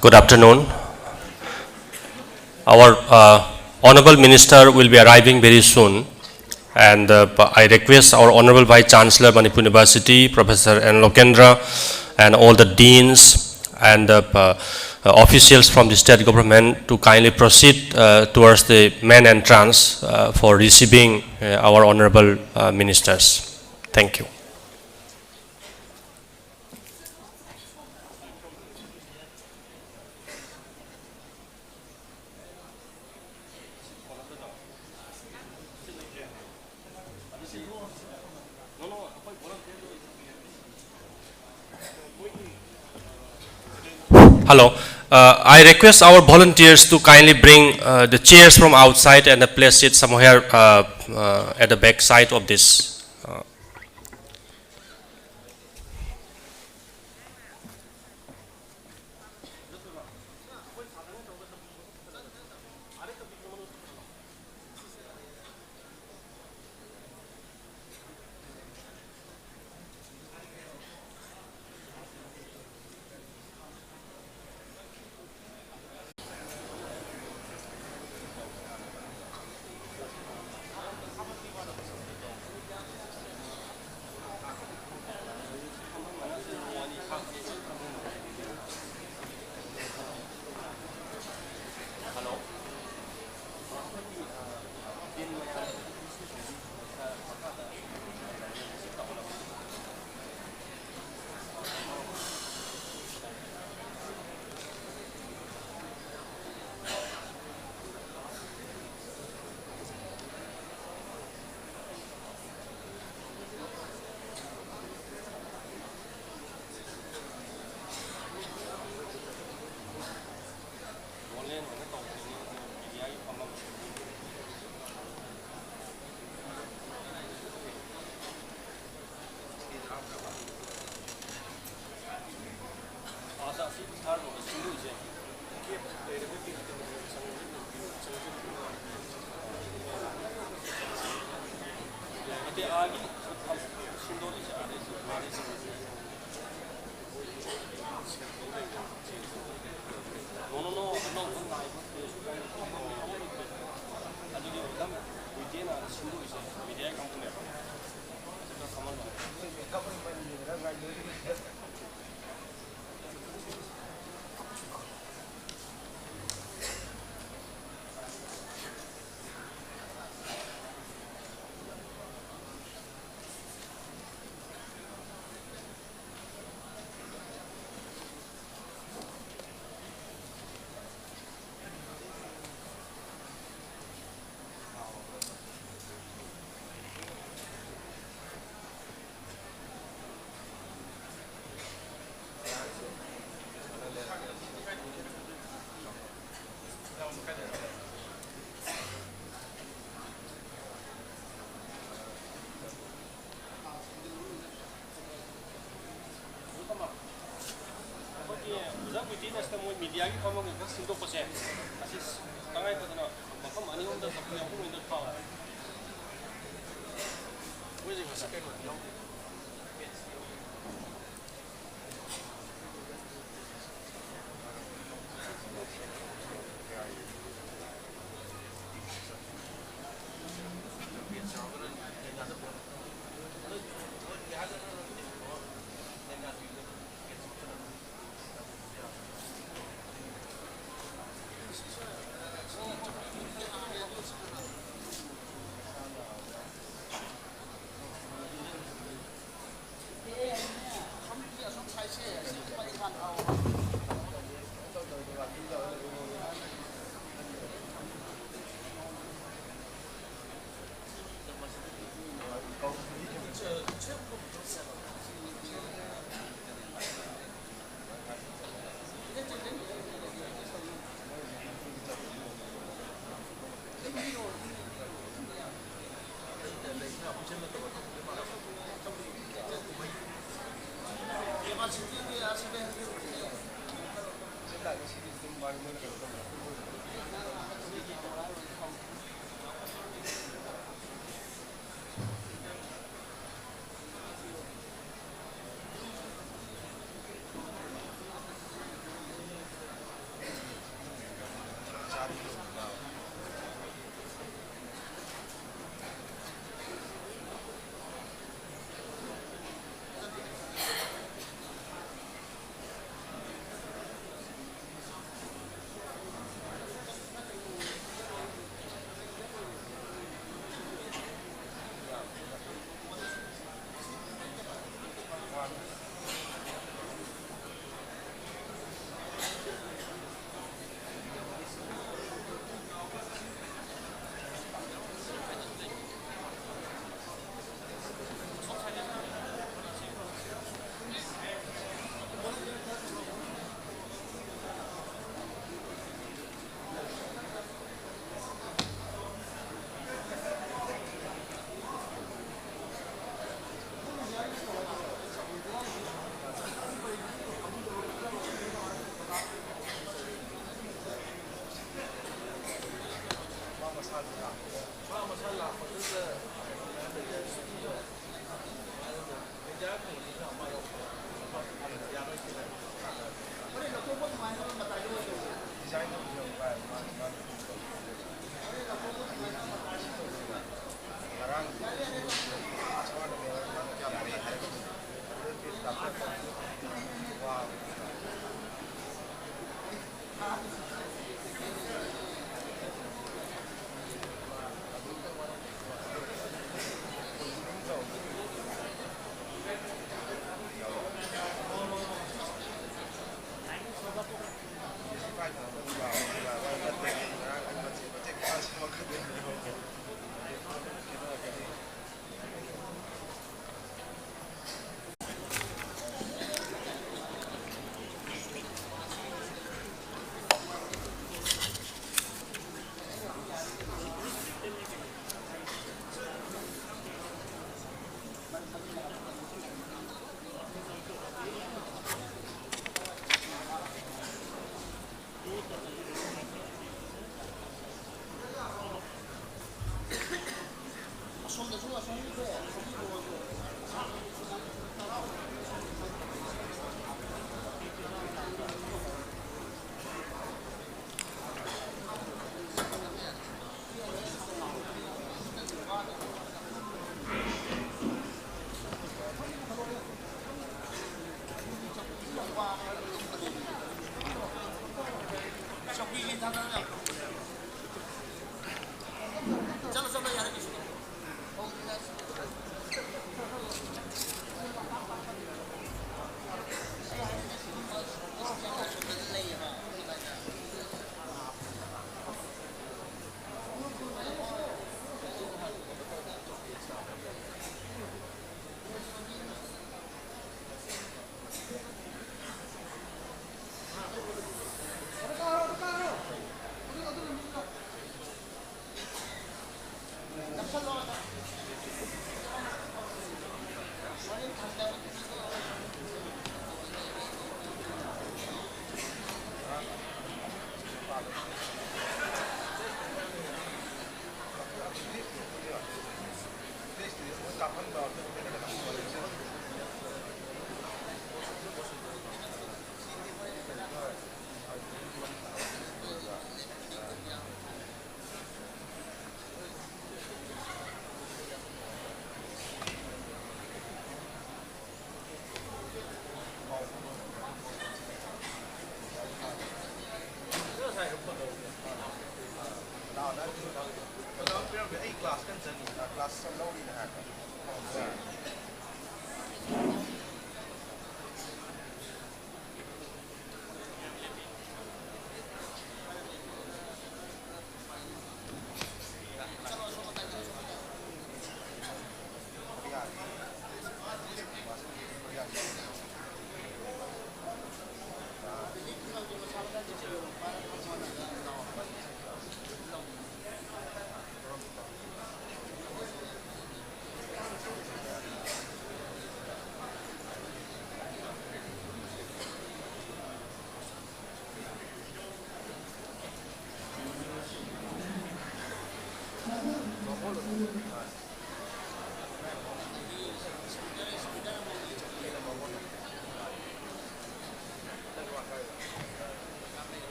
Good afternoon. Our Honorable Minister will be arriving very soon, and I request our Honorable Vice Chancellor, Manipur University, Professor N. Lokendra, and all the deans and officials from the state government to kindly proceed towards the main entrance for receiving our Honorable Ministers. Thank you. Hello. I request our volunteers to kindly bring the chairs from outside and place it somewhere at the back side of this.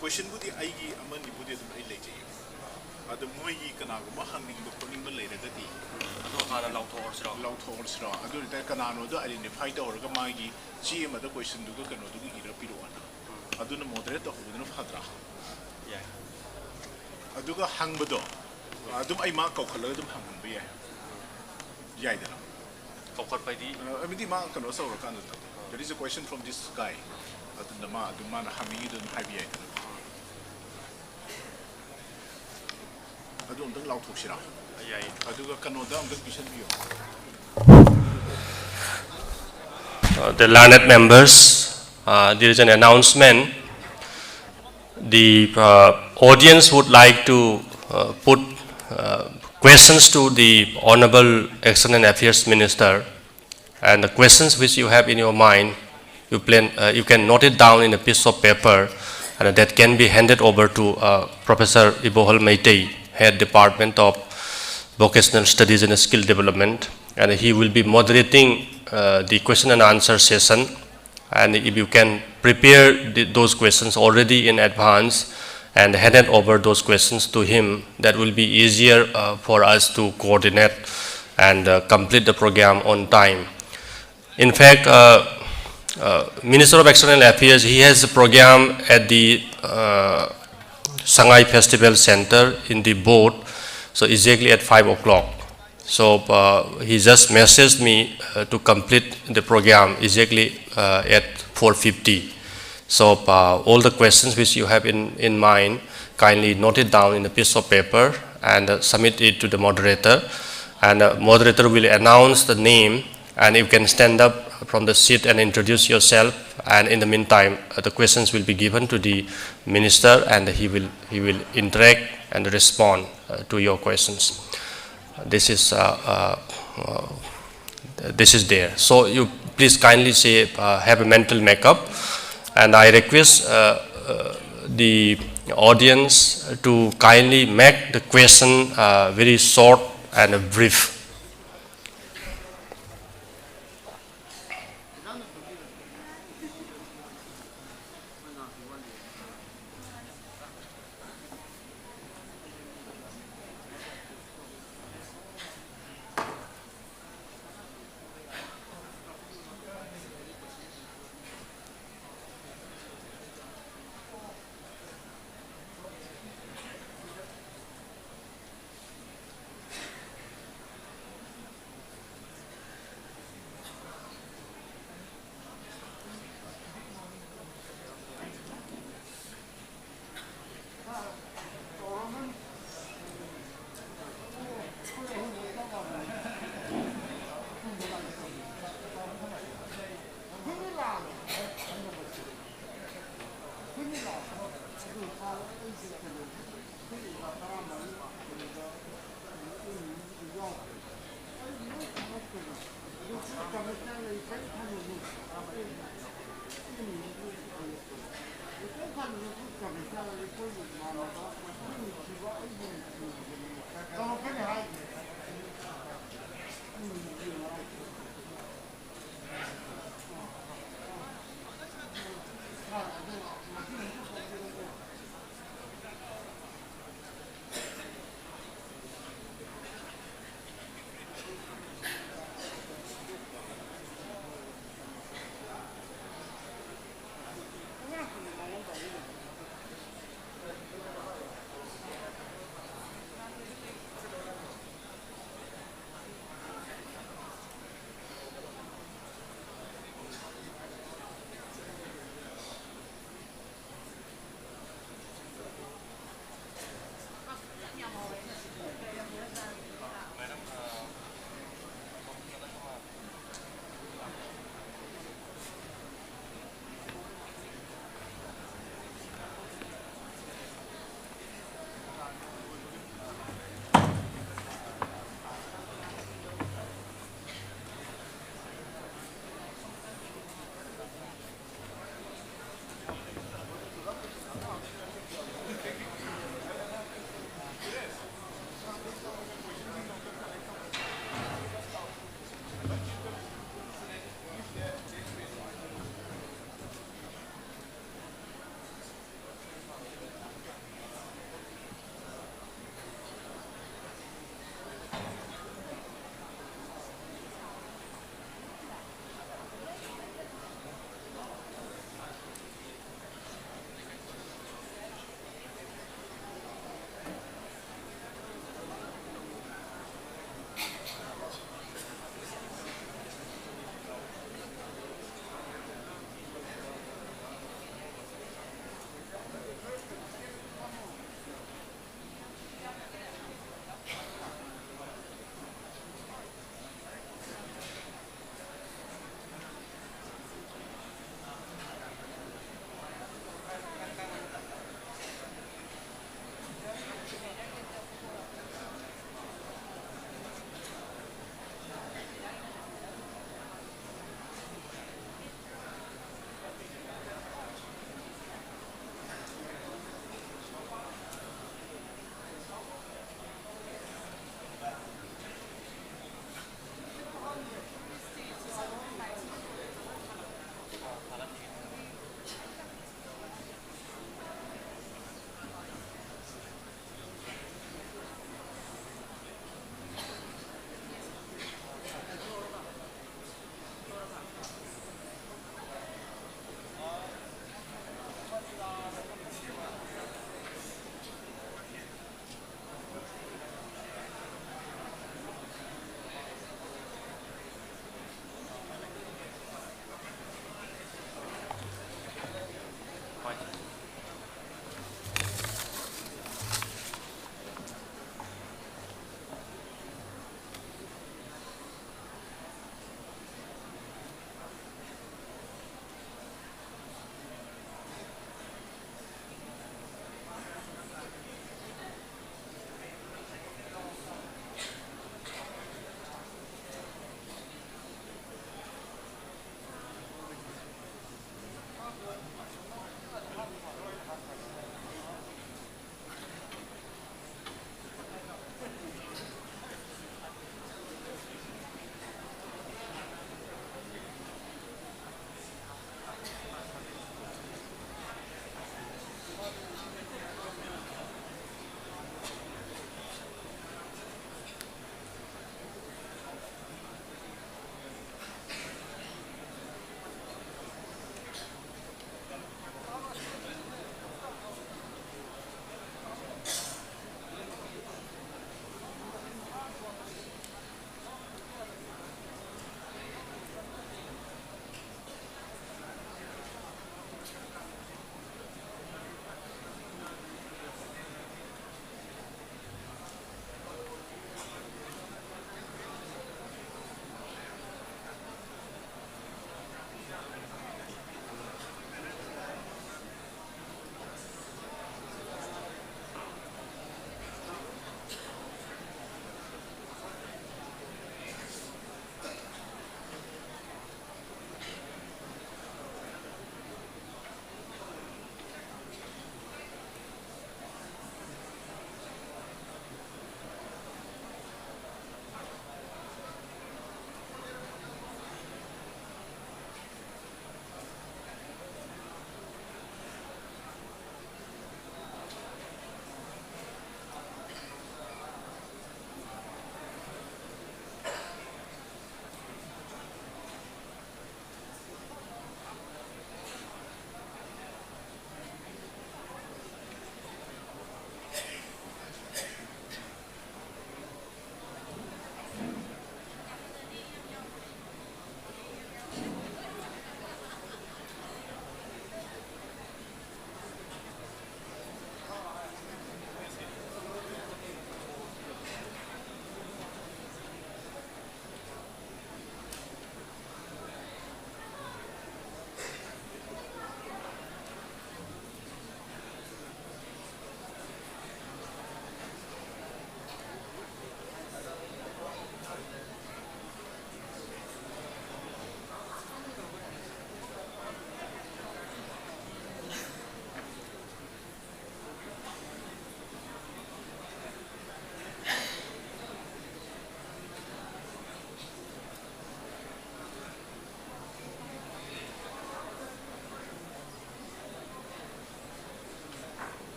question budi aigi amani budi dum ai leje adu moi kana go mahangning do koning ba leire gati adu hana lauto orsra adu ta kana no do identify to orga magi chi ma da question du go kano du gi ra piro ana adu na moderate ho du na phadra ya adu ga hang ba do adu ai ma kau khala dum hang ba ya yai da kau khat pai di amidi ma kano so ro kan there is a question from this guy adu na ma adu ma na hami du hai bi ya The learned members, there is an announcement. The audience would like to put questions to the Honorable External Affairs Minister, and the questions which you have in your mind, you can note it down in a piece of paper, and that can be handed over to Professor Ibohol Meitei, Head Department of Vocational Studies and Skill Development, and he will be moderating the question and answer session. And if you can prepare those questions already in advance and hand it over those questions to him, that will be easier for us to coordinate and complete the program on time. In fact, Minister of External Affairs, he has a program at the Shanghai Festival Center in the boat, so exactly at 5 o'clock. So he just messaged me to complete the program exactly at 4:50. So all the questions which you have in mind, kindly note it down in a piece of paper and submit it to the moderator. And the moderator will announce the name, and you can stand up from the seat and introduce yourself. And in the meantime, the questions will be given to the minister, and he will interact and respond to your questions. This is there. So you please kindly say have a mental makeup, and I request the audience to kindly make the question very short and brief.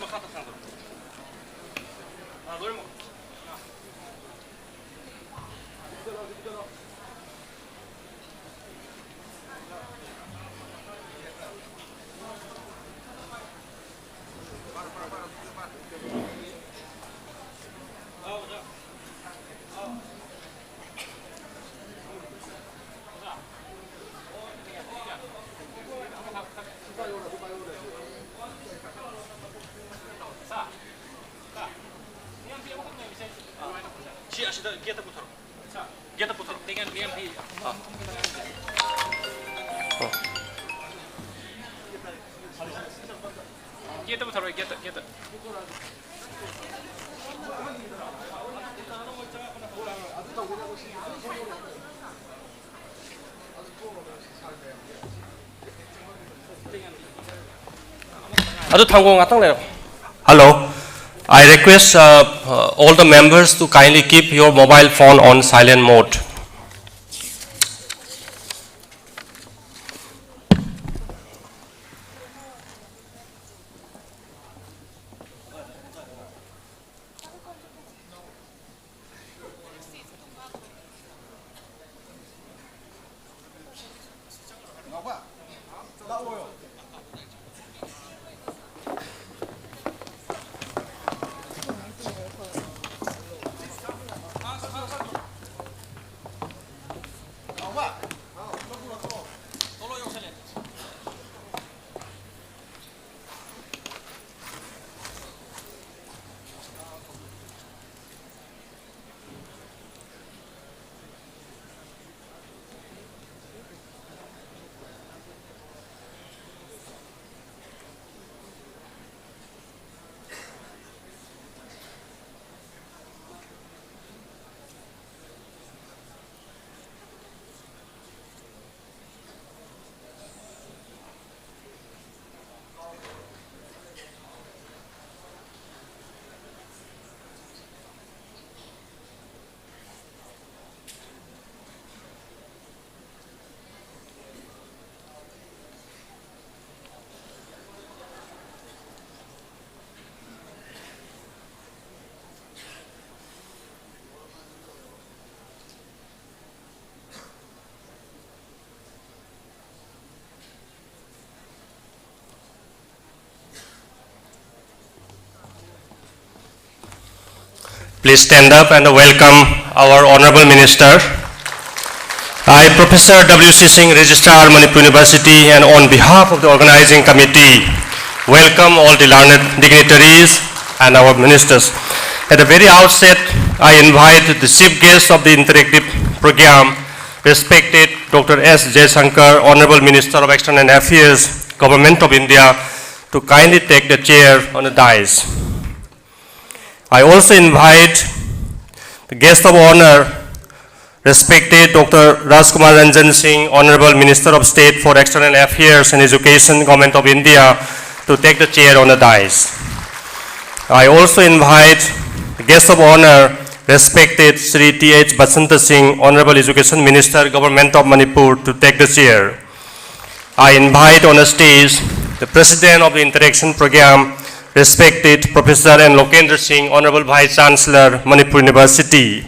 10번 카드 타는 거. 아, 뭘 먹? Kita putar dengan BMP. Kita putar, kita. Dengan Adu thango ngatang le. Hello. I request all the members to kindly keep your mobile phone on silent mode. Please stand up and welcome our Honorable Minister. I, Professor W.C. Singh, Registrar, Manipur University, and on behalf of the organizing committee, welcome all the learned dignitaries and our ministers. At the very outset, I invite the chief guest of the interactive program, respected Dr. S. Jaishankar, Honorable Minister of External Affairs, Government of India, to kindly take the chair on the dais. I also invite the guest of honor, respected Dr. Rajkumar Ranjan Singh, Honorable Minister of State for External Affairs and Education, Government of India, to take the chair on the dais. I also invite the guest of honor, respected Sri T.H. Basanta Singh, Honorable Education Minister, Government of Manipur, to take the chair. I invite on the stage the President of the Interaction Program, respected Professor N. Lokendra Singh, Honorable Vice Chancellor, Manipur University.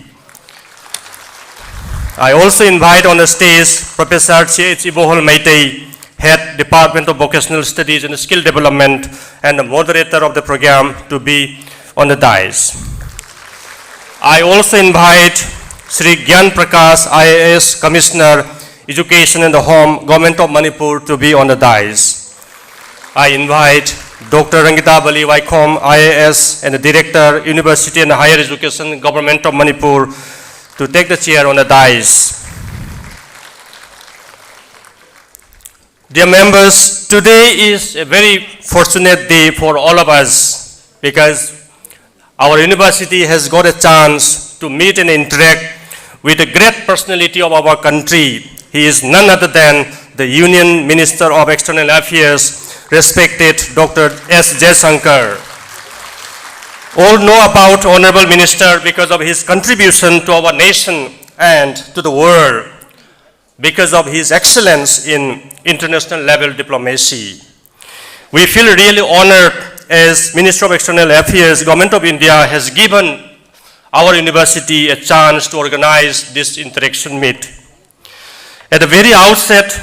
I also invite on the stage Professor C.H. Ibohol Meitei, Head Department of Vocational Studies and Skill Development, and the moderator of the program, to be on the dais. I also invite Sri Gyan Prakash, IAS Commissioner, Education and the Home, Government of Manipur, to be on the dais. I invite Dr. Rangita Bali Vaikom, IAS and the Director, University and Higher Education, Government of Manipur, to take the chair on the dais. Dear members, today is a very fortunate day for all of us because our university has got a chance to meet and interact with a great personality of our country. He is none other than the Union Minister of External Affairs, respected Dr. S. Jaishankar. All know about Honorable Minister because of his contribution to our nation and to the world, because of his excellence in international level diplomacy. We feel really honored as Minister of External Affairs, Government of India has given our university a chance to organize this interaction meet. At the very outset,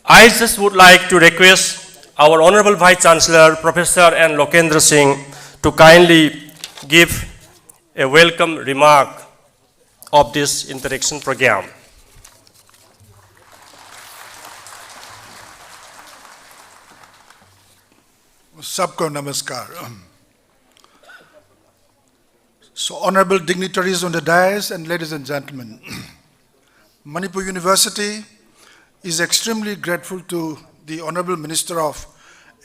I just would like to request our Honorable Vice Chancellor, Professor N. Lokendra Singh, to kindly give a welcome remark of this interaction program. Sabko namaskar. So honorable dignitaries on the dais and ladies and gentlemen, Manipur University is extremely grateful to the Honorable Minister of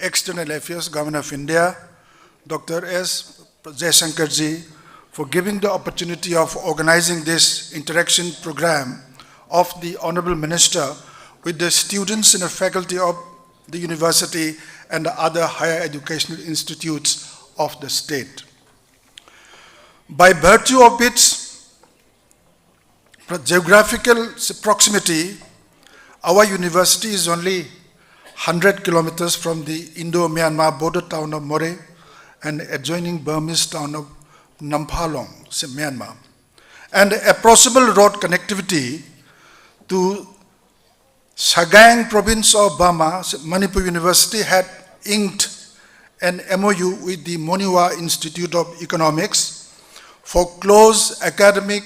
External Affairs, Government of India, Dr. S. Jaishankar ji, for giving the opportunity of organizing this interaction program of the Honorable Minister with the students and the faculty of the university and other higher educational institutes of the state. By virtue of its geographical proximity, our university is only 100 kilometers from the Indo-Myanmar border town of More and adjoining Burmese town of Namphalong, Myanmar, and approachable road connectivity to Sagaing province of Burma. Manipur University had inked an MOU with the Moniwa Institute of Economics for close academic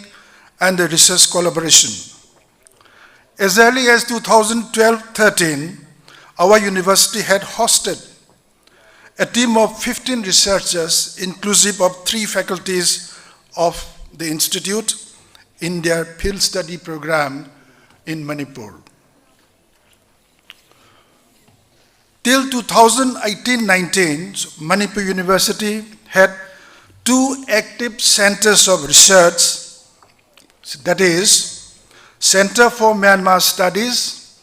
and research collaboration. As early as 2012-13, our university had hosted a team of 15 researchers, inclusive of 3 faculties of the institute, in their field study program in Manipur. Till 2018-19, Manipur University had 2 active centers of research, that is, Center for Myanmar Studies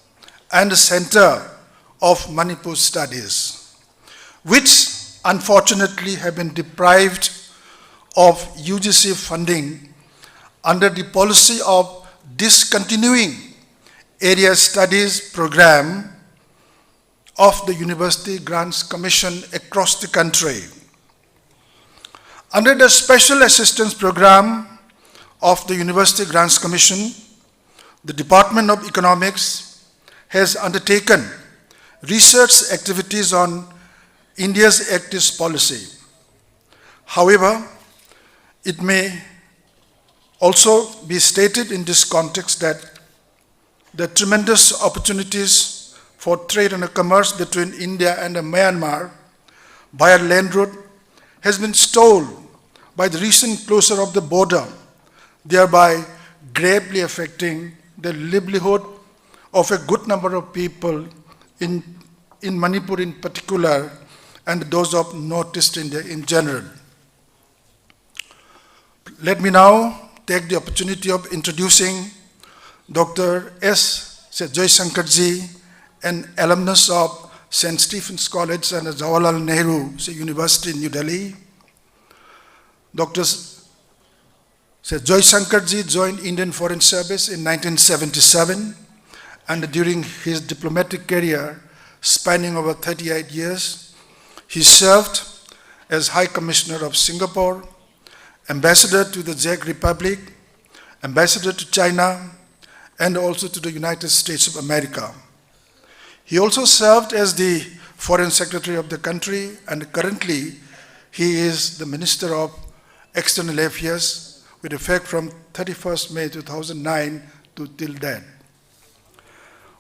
and Center of Manipur Studies, which unfortunately have been deprived of UGC funding under the policy of discontinuing area studies program of the University Grants Commission across the country. Under the Special Assistance Program of the University Grants Commission, the Department of Economics has undertaken research activities on India's Act East policy. However, it may also be stated in this context that the tremendous opportunities for trade and commerce between India and Myanmar via land route has been stalled by the recent closure of the border, thereby gravely affecting the livelihood of a good number of people in Manipur in particular, and those of Northeast India in general. Let me now take the opportunity of introducing Dr. S. Jaishankar, an alumnus of St. Stephen's College and Jawaharlal Nehru University in New Delhi. Dr. Jaishankar joined Indian Foreign Service in 1977, and during his diplomatic career, spanning over 38 years, he served as High Commissioner of Singapore, Ambassador to the Czech Republic, Ambassador to China, and also to the United States of America. He also served as the Foreign Secretary of the country, and currently he is the Minister of External Affairs with effect from 31st May 2009 to till then.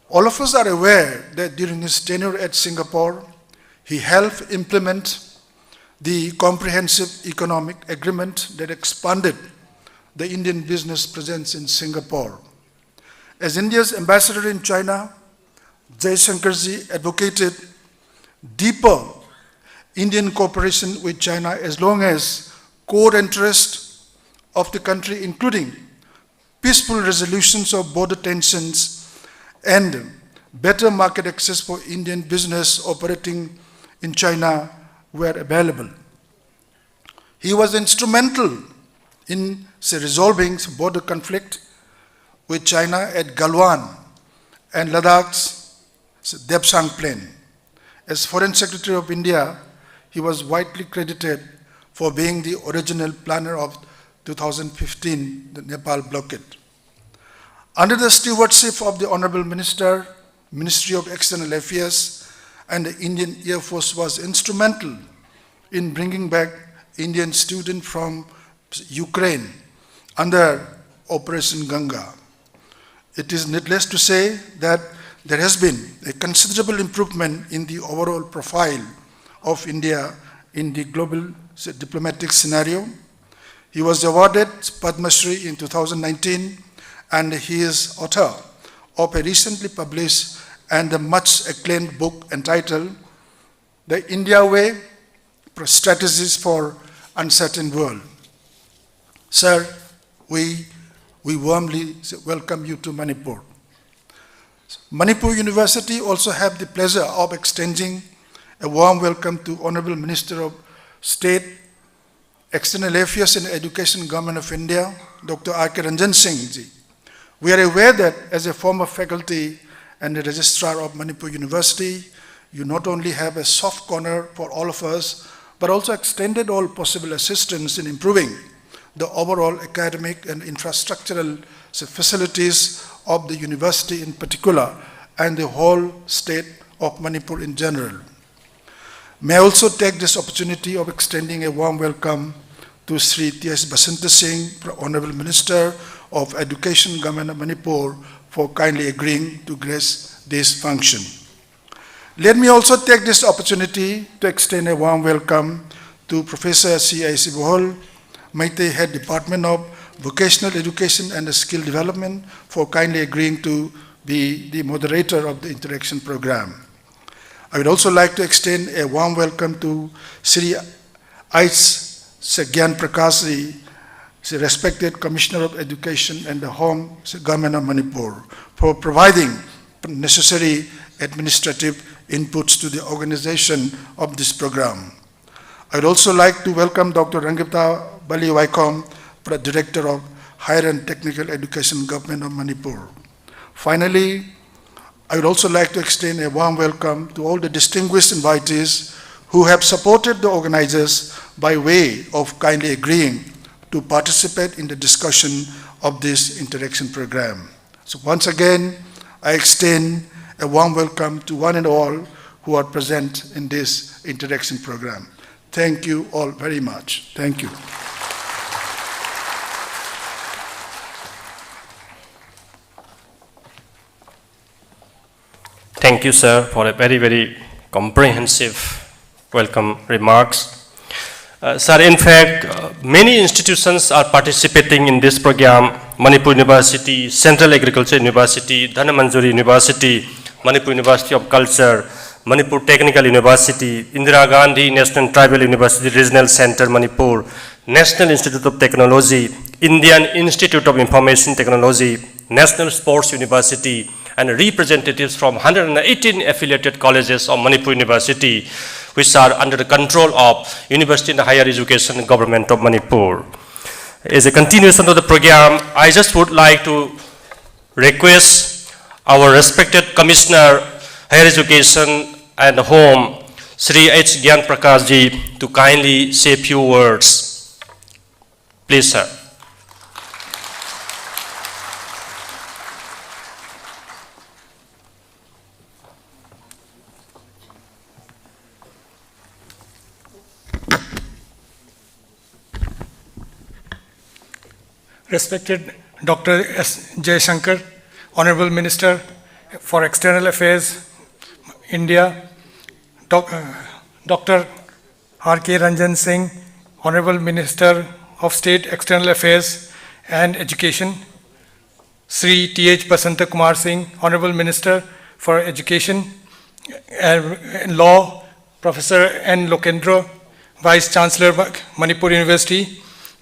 All of us are aware that during his tenure at Singapore, he helped implement the Comprehensive Economic Agreement that expanded the Indian business presence in Singapore. As India's ambassador in China, Jaishankar advocated deeper Indian cooperation with China as long as core interests of the country, including peaceful resolutions of border tensions and better market access for Indian business operating in China, were available. He was instrumental in resolving border conflict with China at Galwan and Ladakh's Depsang Plain. As Foreign Secretary of India, he was widely credited for being the original planner of 2015, the Nepal blockade. Under the stewardship of the Honorable Minister, Ministry of External Affairs, and the Indian Air Force was instrumental in bringing back Indian students from Ukraine under Operation Ganga. It is needless to say that there has been a considerable improvement in the overall profile of India in the global diplomatic scenario. He was awarded Padma Shri in 2019, and he is author of a recently published and a much acclaimed book entitled The India Way, Strategies for Uncertain World. Sir, we warmly welcome you to Manipur. Manipur University also have the pleasure of extending a warm welcome to Honorable Minister of State, External Affairs and Education, Government of India, Dr. R.K. Ranjan Singh ji. We are aware that as a former faculty and a registrar of Manipur University, you not only have a soft corner for all of us, but also extended all possible assistance in improving the overall academic and infrastructural facilities of the university in particular and the whole state of Manipur in general. May I also take this opportunity of extending a warm welcome to Sri T.S. Basanta Singh, Honorable Minister of Education, Government of Manipur, for kindly agreeing to grace this function. Let me also take this opportunity to extend a warm welcome to Professor C.I.C. Bohol, Meitei Head Department of Vocational Education and Skill Development, for kindly agreeing to be the moderator of the interaction program. I would also like to extend a warm welcome to Sri Ais Gyan Prakashji, the respected Commissioner of Education and the Home Government of Manipur, for providing necessary administrative inputs to the organization of this program. I would also like to welcome Dr. Rangita Bali Waikom, Director of Higher and Technical Education, Government of Manipur. Finally, I would also like to extend a warm welcome to all the distinguished invitees who have supported the organizers by way of kindly agreeing to participate in the discussion of this interaction program. So once again, I extend a warm welcome to one and all who are present in this interaction program. Thank you all very much. Thank you. Thank you, sir, for a very, very comprehensive welcome remarks. Sir, in fact, many institutions are participating in this program. Manipur University, Central Agriculture University, Dhanamanjuri University, Manipur University of Culture, Manipur Technical University, Indira Gandhi National Tribal University Regional Center, Manipur, National Institute of Technology, Indian Institute of Information Technology, National Sports University, and representatives from 118 affiliated colleges of Manipur University, which are under the control of University and Higher Education Government of Manipur. As a continuation of the program, I just would like to request our respected Commissioner, Higher Education and Home, Sri H. Gyan Prakashji, to kindly say a few words. Please, sir. Respected Dr. S. Jaishankar, Honorable Minister for External Affairs, India, Dr. R.K. Ranjan Singh, Honorable Minister of State, External Affairs and Education, Sri T.H. Basanta Kumar Singh, Honorable Minister for Education and Law, Professor N. Lokendra, Vice Chancellor, Manipur University,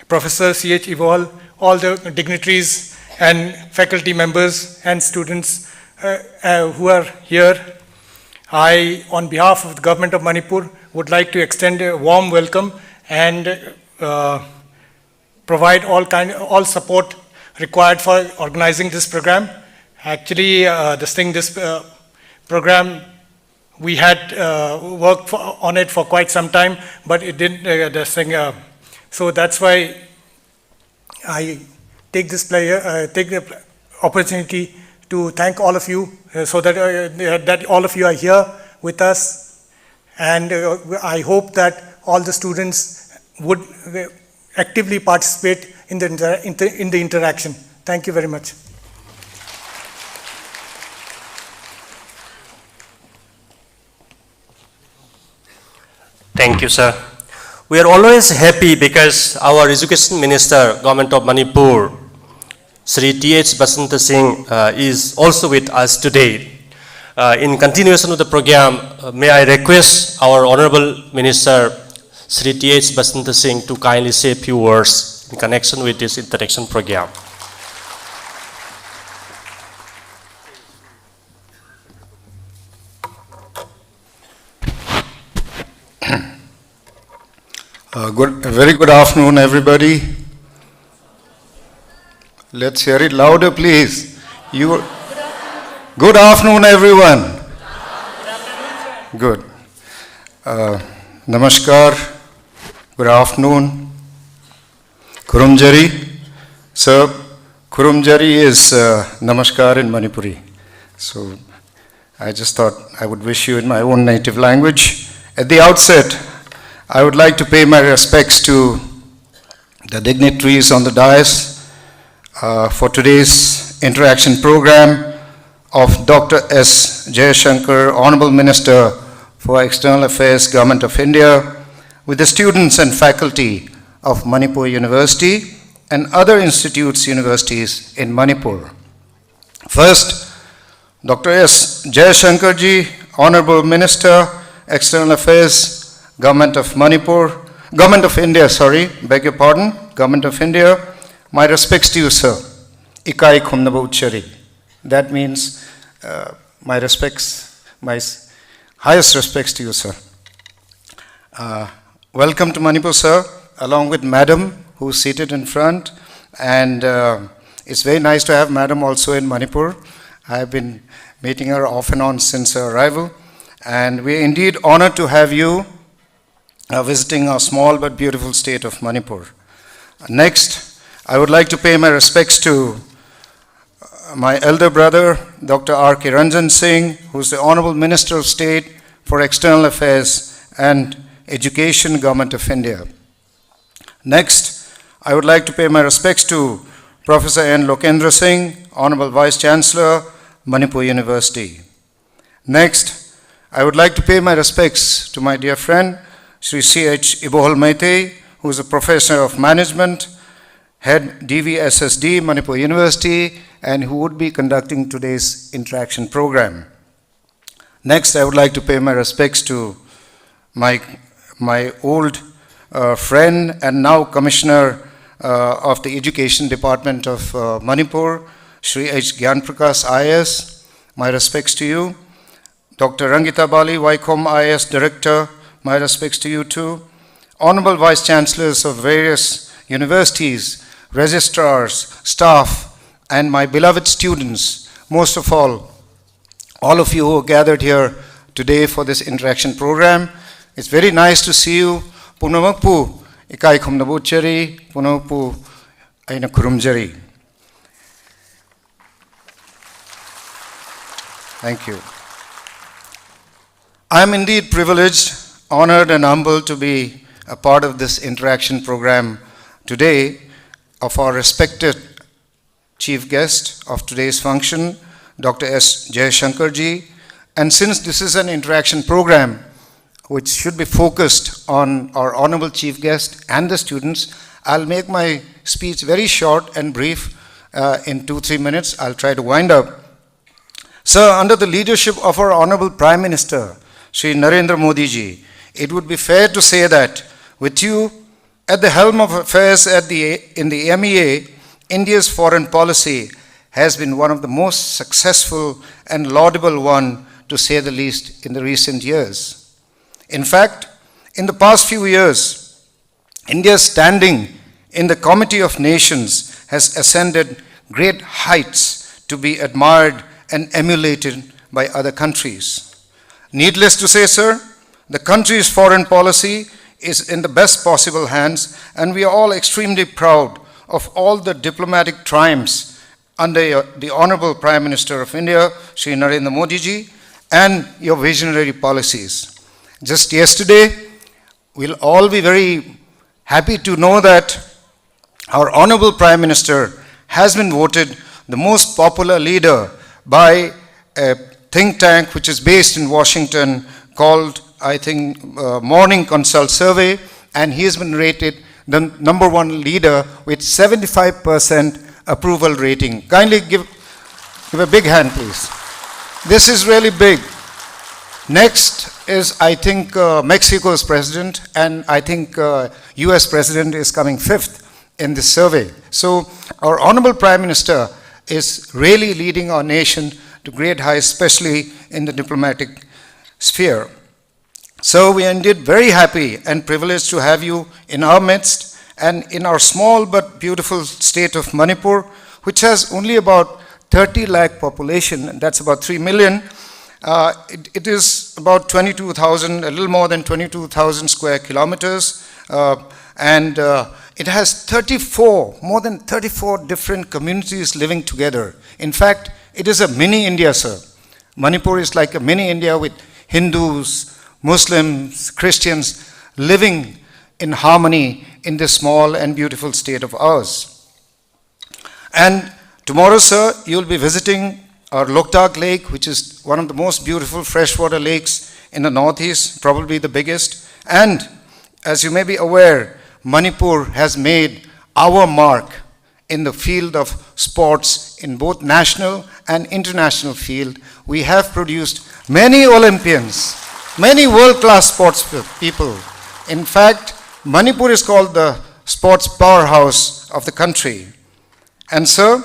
Professor C.H. Imphal, all the dignitaries and faculty members and students who are here. I, on behalf of the Government of Manipur, would like to extend a warm welcome and provide all support required for organizing this program. Actually, this program, we had worked on it for quite some time, but it didn't, so that's why I take the opportunity to thank all of you so that all of you are here with us, and I hope that all the students would actively participate in the interaction. Thank you very much. Thank you, sir. We are always happy because our Education Minister, Government of Manipur, Sri T.H. Basanta Singh is also with us today. In continuation of the program, may I request our Honorable Minister, Sri T.H. Basanta Singh, to kindly say a few words in connection with this interaction program. Very good afternoon, everybody. Let's hear it louder, please. Good afternoon, everyone. Good. Namaskar. Good afternoon. Kurumjari. Sir, Kurumjari is Namaskar in Manipuri. So I just thought I would wish you in my own native language. At the outset, I would like to pay my respects to the dignitaries on the dais for today's interaction program of Dr. S. Jaishankar, Honorable Minister for External Affairs, Government of India, with the students and faculty of Manipur University and other institutes, universities in Manipur. First, Dr. S. Jaishankar ji, Honorable Minister, External Affairs, Government of Manipur, Government of India, beg your pardon, Government of India, my respects to you, sir. Ikai khumnaba uchari. That means my respects, my highest respects to you, sir. Welcome to Manipur, sir, along with Madam, who's seated in front. And it's very nice to have Madam also in Manipur. I've been meeting her off and on since her arrival. And we're indeed honored to have you visiting our small but beautiful state of Manipur. Next, I would like to pay my respects to my elder brother, Dr. R.K. Ranjan Singh, who's the Honorable Minister of State for External Affairs and Education, Government of India. Next, I would like to pay my respects to Professor N. Lokendra Singh, Honorable Vice Chancellor, Manipur University. Next, I would like to pay my respects to my dear friend, Sri C.H. Ibohol Maitei, who is a Professor of Management, Head DVSSD, Manipur University, and who would be conducting today's interaction program. Next, I would like to pay my respects to my old friend and now Commissioner of the Education Department of Manipur, Sri H. Gyanprakash IAS. My respects to you. Dr. Rangita Bali, Vaikom IAS Director, my respects to you too. Honorable Vice Chancellors of various universities, registrars, staff, and my beloved students, most of all of you who are gathered here today for this interaction program. It's very nice to see you. Punamapu, ikai khumnabuchari, punamapu aina kurumjari. Thank you. I am indeed privileged, honored and humbled to be a part of this interaction program today of our respected chief guest of today's function, Dr. S. Jaishankar ji. And since this is an interaction program which should be focused on our honorable chief guest and the students, I'll make my speech very short and brief in 2-3 minutes. I'll try to wind up. Sir, under the leadership of our honorable Prime Minister, Shri Narendra Modi ji, it would be fair to say that with you at the helm of affairs in the MEA, India's foreign policy has been one of the most successful and laudable one, to say the least, in the recent years. In fact, in the past few years, India's standing in the Committee of Nations has ascended great heights to be admired and emulated by other countries. Needless to say, sir, the country's foreign policy is in the best possible hands, and we are all extremely proud of all the diplomatic triumphs under the Honorable Prime Minister of India, Shri Narendra Modi ji, and your visionary policies. Just yesterday, we'll all be very happy to know that our Honorable Prime Minister has been voted the most popular leader by a think tank which is based in Washington called, I think, Morning Consult Survey, and he has been rated the #1 leader with 75% approval rating. Kindly give a big hand, please. This is really big. Next is, I think, Mexico's president, and I think US president is coming 5th in this survey. So our honorable Prime Minister is really leading our nation to great heights, especially in the diplomatic sphere. So we are indeed very happy and privileged to have you in our midst and in our small but beautiful state of Manipur, which has only about 30 lakh population, and that's about 3 million. It is about 22,000, a little more than 22,000 square kilometers, and it has more than 34 different communities living together. In fact, it is a mini India, sir. Manipur is like a mini India with Hindus, Muslims, Christians living in harmony in this small and beautiful state of ours. And tomorrow, sir, you'll be visiting our Loktak Lake, which is one of the most beautiful freshwater lakes in the northeast, probably the biggest. And as you may be aware, Manipur has made our mark in the field of sports in both national and international field. We have produced many Olympians, many world-class sports people. In fact, Manipur is called the sports powerhouse of the country. And sir,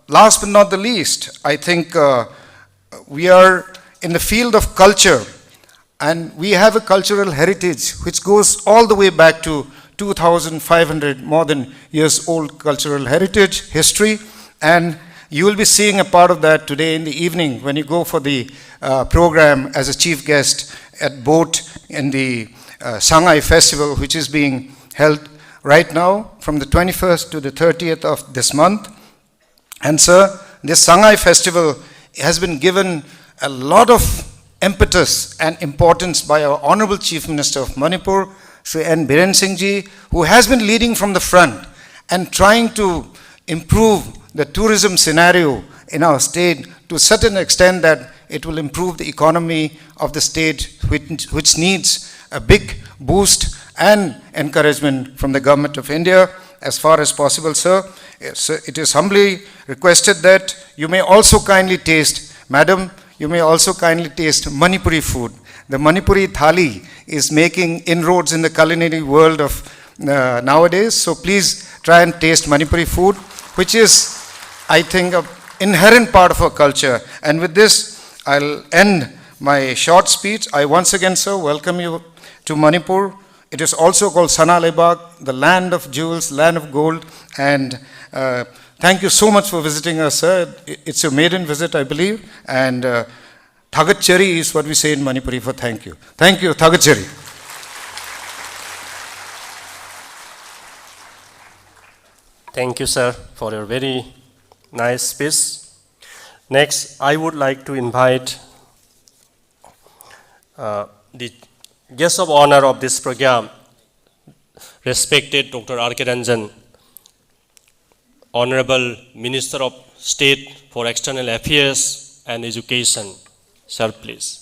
last but not the least, I think we are in the field of culture, and we have a cultural heritage which goes all the way back to 2,500 more than years old cultural heritage, history, and you will be seeing a part of that today in the evening when you go for the program as a chief guest at Boat in the Shanghai Festival, which is being held right now from the 21st to the 30th of this month. And sir, this Shanghai Festival has been given a lot of impetus and importance by our Honorable Chief Minister of Manipur, Sri N. Biren Singh Ji, who has been leading from the front and trying to improve the tourism scenario in our state to such an extent that it will improve the economy of the state, which needs a big boost and encouragement from the government of India as far as possible, sir. So it is humbly requested that you may also kindly taste, madam, you may also kindly taste Manipuri food. The Manipuri thali is making inroads in the culinary world of nowadays, so please try and taste Manipuri food, which is, I think, an inherent part of our culture. And with this, I'll end my short speech. I once again, sir, welcome you to Manipur. It is also called Sanalebak, the land of jewels, land of gold. And thank you so much for visiting us, sir. It's your maiden visit, I believe. And Thagachari is what we say in Manipuri for thank you. Thank you, Thagachari. Thank you, sir, for your very nice speech. Next, I would like to invite the guest of honor of this program, respected Dr. R.K. Ranjan, Honorable Minister of State for External Affairs and Education. Sir, please.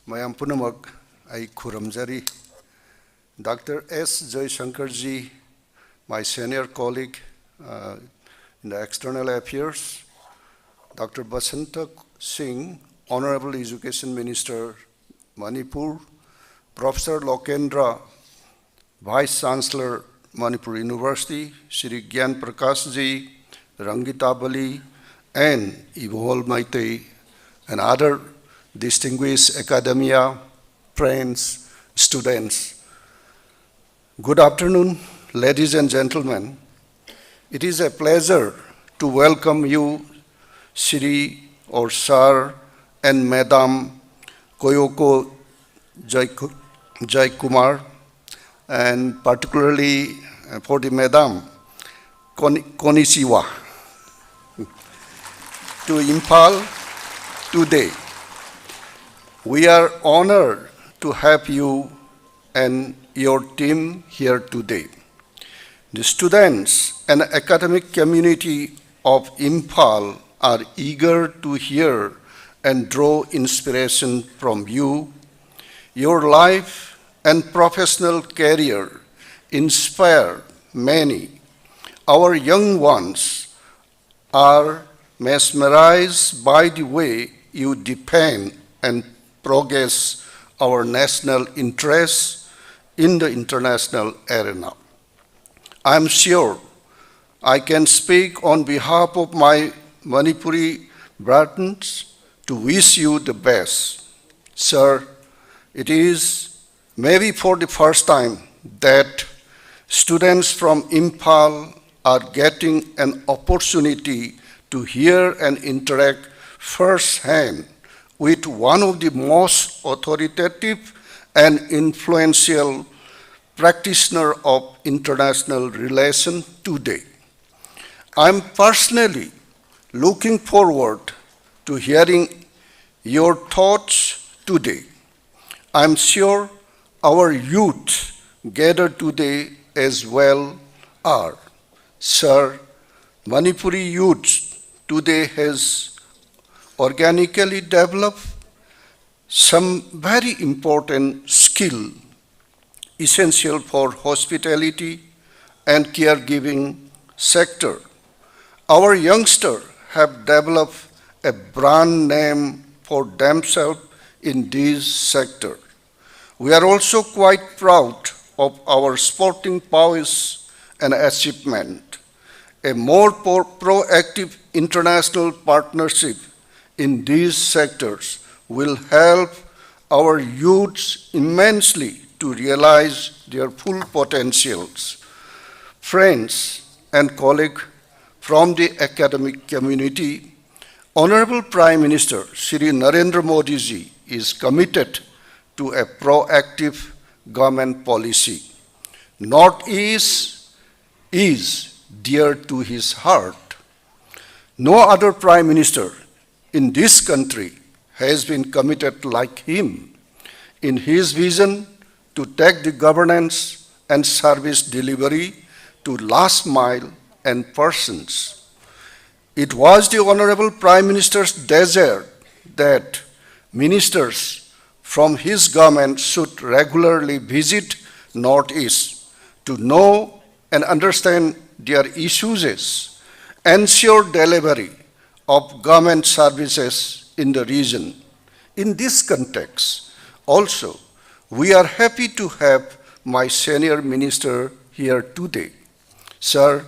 Mayam Punamak, I Kuramjari, Dr. S. Jaishankar ji, my senior colleague in the External Affairs, Dr. Basanta Singh, Honorable Education Minister, Manipur, Professor Lokendra, Vice Chancellor, Manipur University, Shri Gyan Prakash ji, Rangita Bali, and Imphal Maite, and other distinguished academia, friends, students. Good afternoon, ladies and gentlemen. It is a pleasure to welcome you, Shri or Sir and Madam Koyoko Jaikumar, and particularly for the Madam Konnichiwa, to Imphal today. We are honored to have you and your team here today. The students and academic community of Imphal are eager to hear and draw inspiration from you. Your life and professional career inspire many. Our young ones are mesmerized by the way you defend and progress our national interests in the international arena. I am sure I can speak on behalf of my Manipuri brethren to wish you the best. Sir, it is maybe for the first time that students from Imphal are getting an opportunity to hear and interact firsthand with one of the most authoritative and influential practitioner of international relations today. I am personally looking forward to hearing your thoughts today. I am sure our youth gathered today as well are. Sir, Manipuri youth today has organically developed some very important skill essential for hospitality and caregiving sector. Our youngsters have developed a brand name for themselves in this sector. We are also quite proud of our sporting prowess and achievement. A more proactive international partnership in these sectors will help our youths immensely to realize their full potentials. Friends and colleagues from the academic community, Honorable Prime Minister Shri Narendra Modi ji is committed to a proactive government policy. Northeast is dear to his heart. No other Prime Minister in this country has been committed like him in his vision to take the governance and service delivery to last mile and persons. It was the Honorable Prime Minister's desire that ministers from his government should regularly visit Northeast to know and understand their issues, ensure delivery of government services in the region. In this context, also, we are happy to have my senior minister here today. Sir,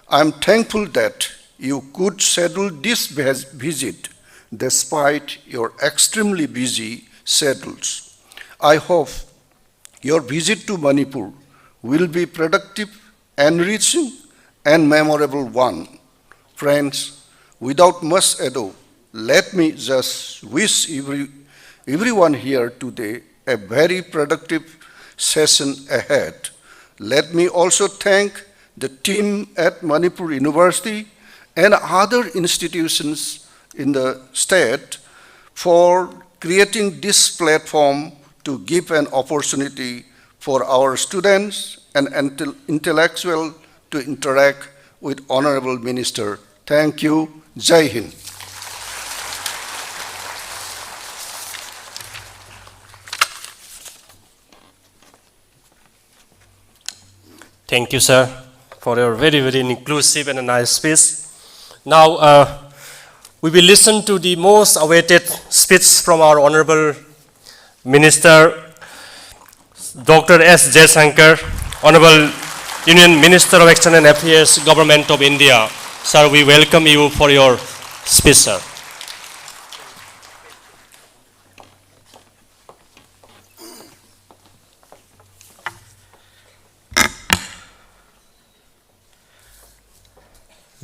I am thankful that you could schedule this visit despite your extremely busy schedules. I hope your visit to Manipur will be productive, enriching, and memorable one. Friends, without much ado, let me just wish everyone here today a very productive session ahead. Let me also thank the team at Manipur University and other institutions in the state for creating this platform to give an opportunity for our students and intellectuals to interact with Honorable Minister. Thank you. Jai Hind. Thank you, sir, for your very, very inclusive and a nice speech. Now, we will listen to the most awaited speech from our Honorable Minister, Dr. S. Jaishankar, Honorable Union Minister of External Affairs, Government of India. Sir, we welcome you for your speech, sir.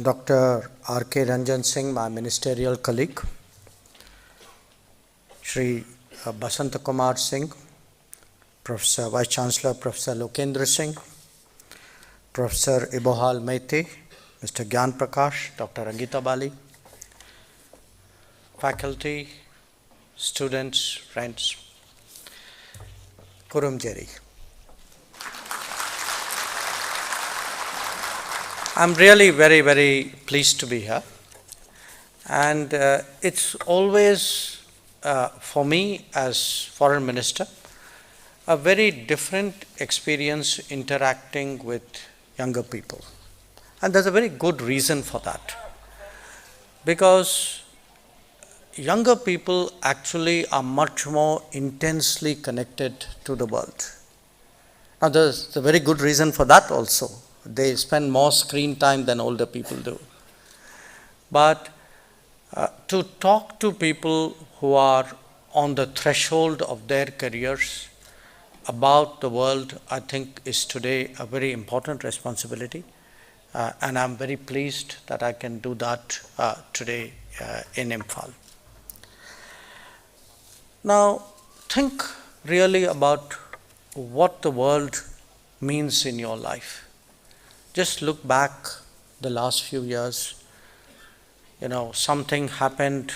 Dr. R.K. Ranjan Singh, my ministerial colleague, Shri Basant Kumar Singh, Professor Vice Chancellor Professor Lokendra Singh, Professor Imphal Maite, Mr. Gyan Prakash, Dr. Angita Bali, faculty, students, friends, Kurum Jerry. I'm really very, very pleased to be here. And it's always, for me as foreign minister, a very different experience interacting with younger people. And there's a very good reason for that. Because younger people actually are much more intensely connected to the world. Now there's a very good reason for that also. they spend more screen time than older people do. But to talk to people who are on the threshold of their careers about the world, I think is today a very important responsibility. And I'm very pleased that I can do that today in Imphal. Now, think really about what the world means in your life. Just look back the last few years. Something happened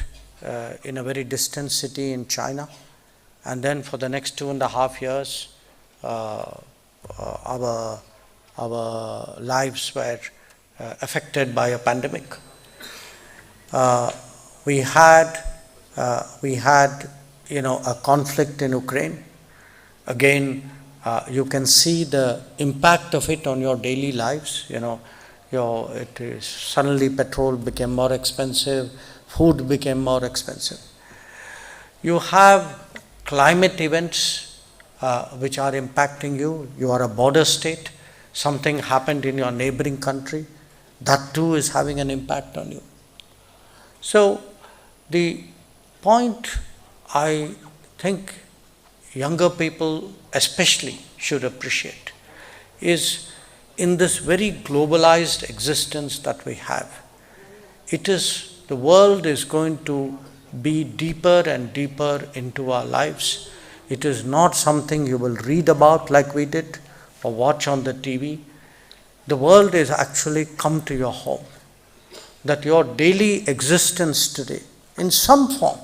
in a very distant city in China, and then for the next 2.5 years, our lives were affected by a pandemic. We had a conflict in Ukraine. Again, you can see the impact of it on your daily lives. Suddenly petrol became more expensive, food became more expensive. You have climate events which are impacting you. You are a border state. Something happened in your neighboring country. That too is having an impact on you. So the point I think younger people especially should appreciate is, in this very globalized existence that we have, the world is going to be deeper and deeper into our lives. It is not something you will read about like we did or watch on the TV. The world is actually come to your home. That your daily existence today, in some form,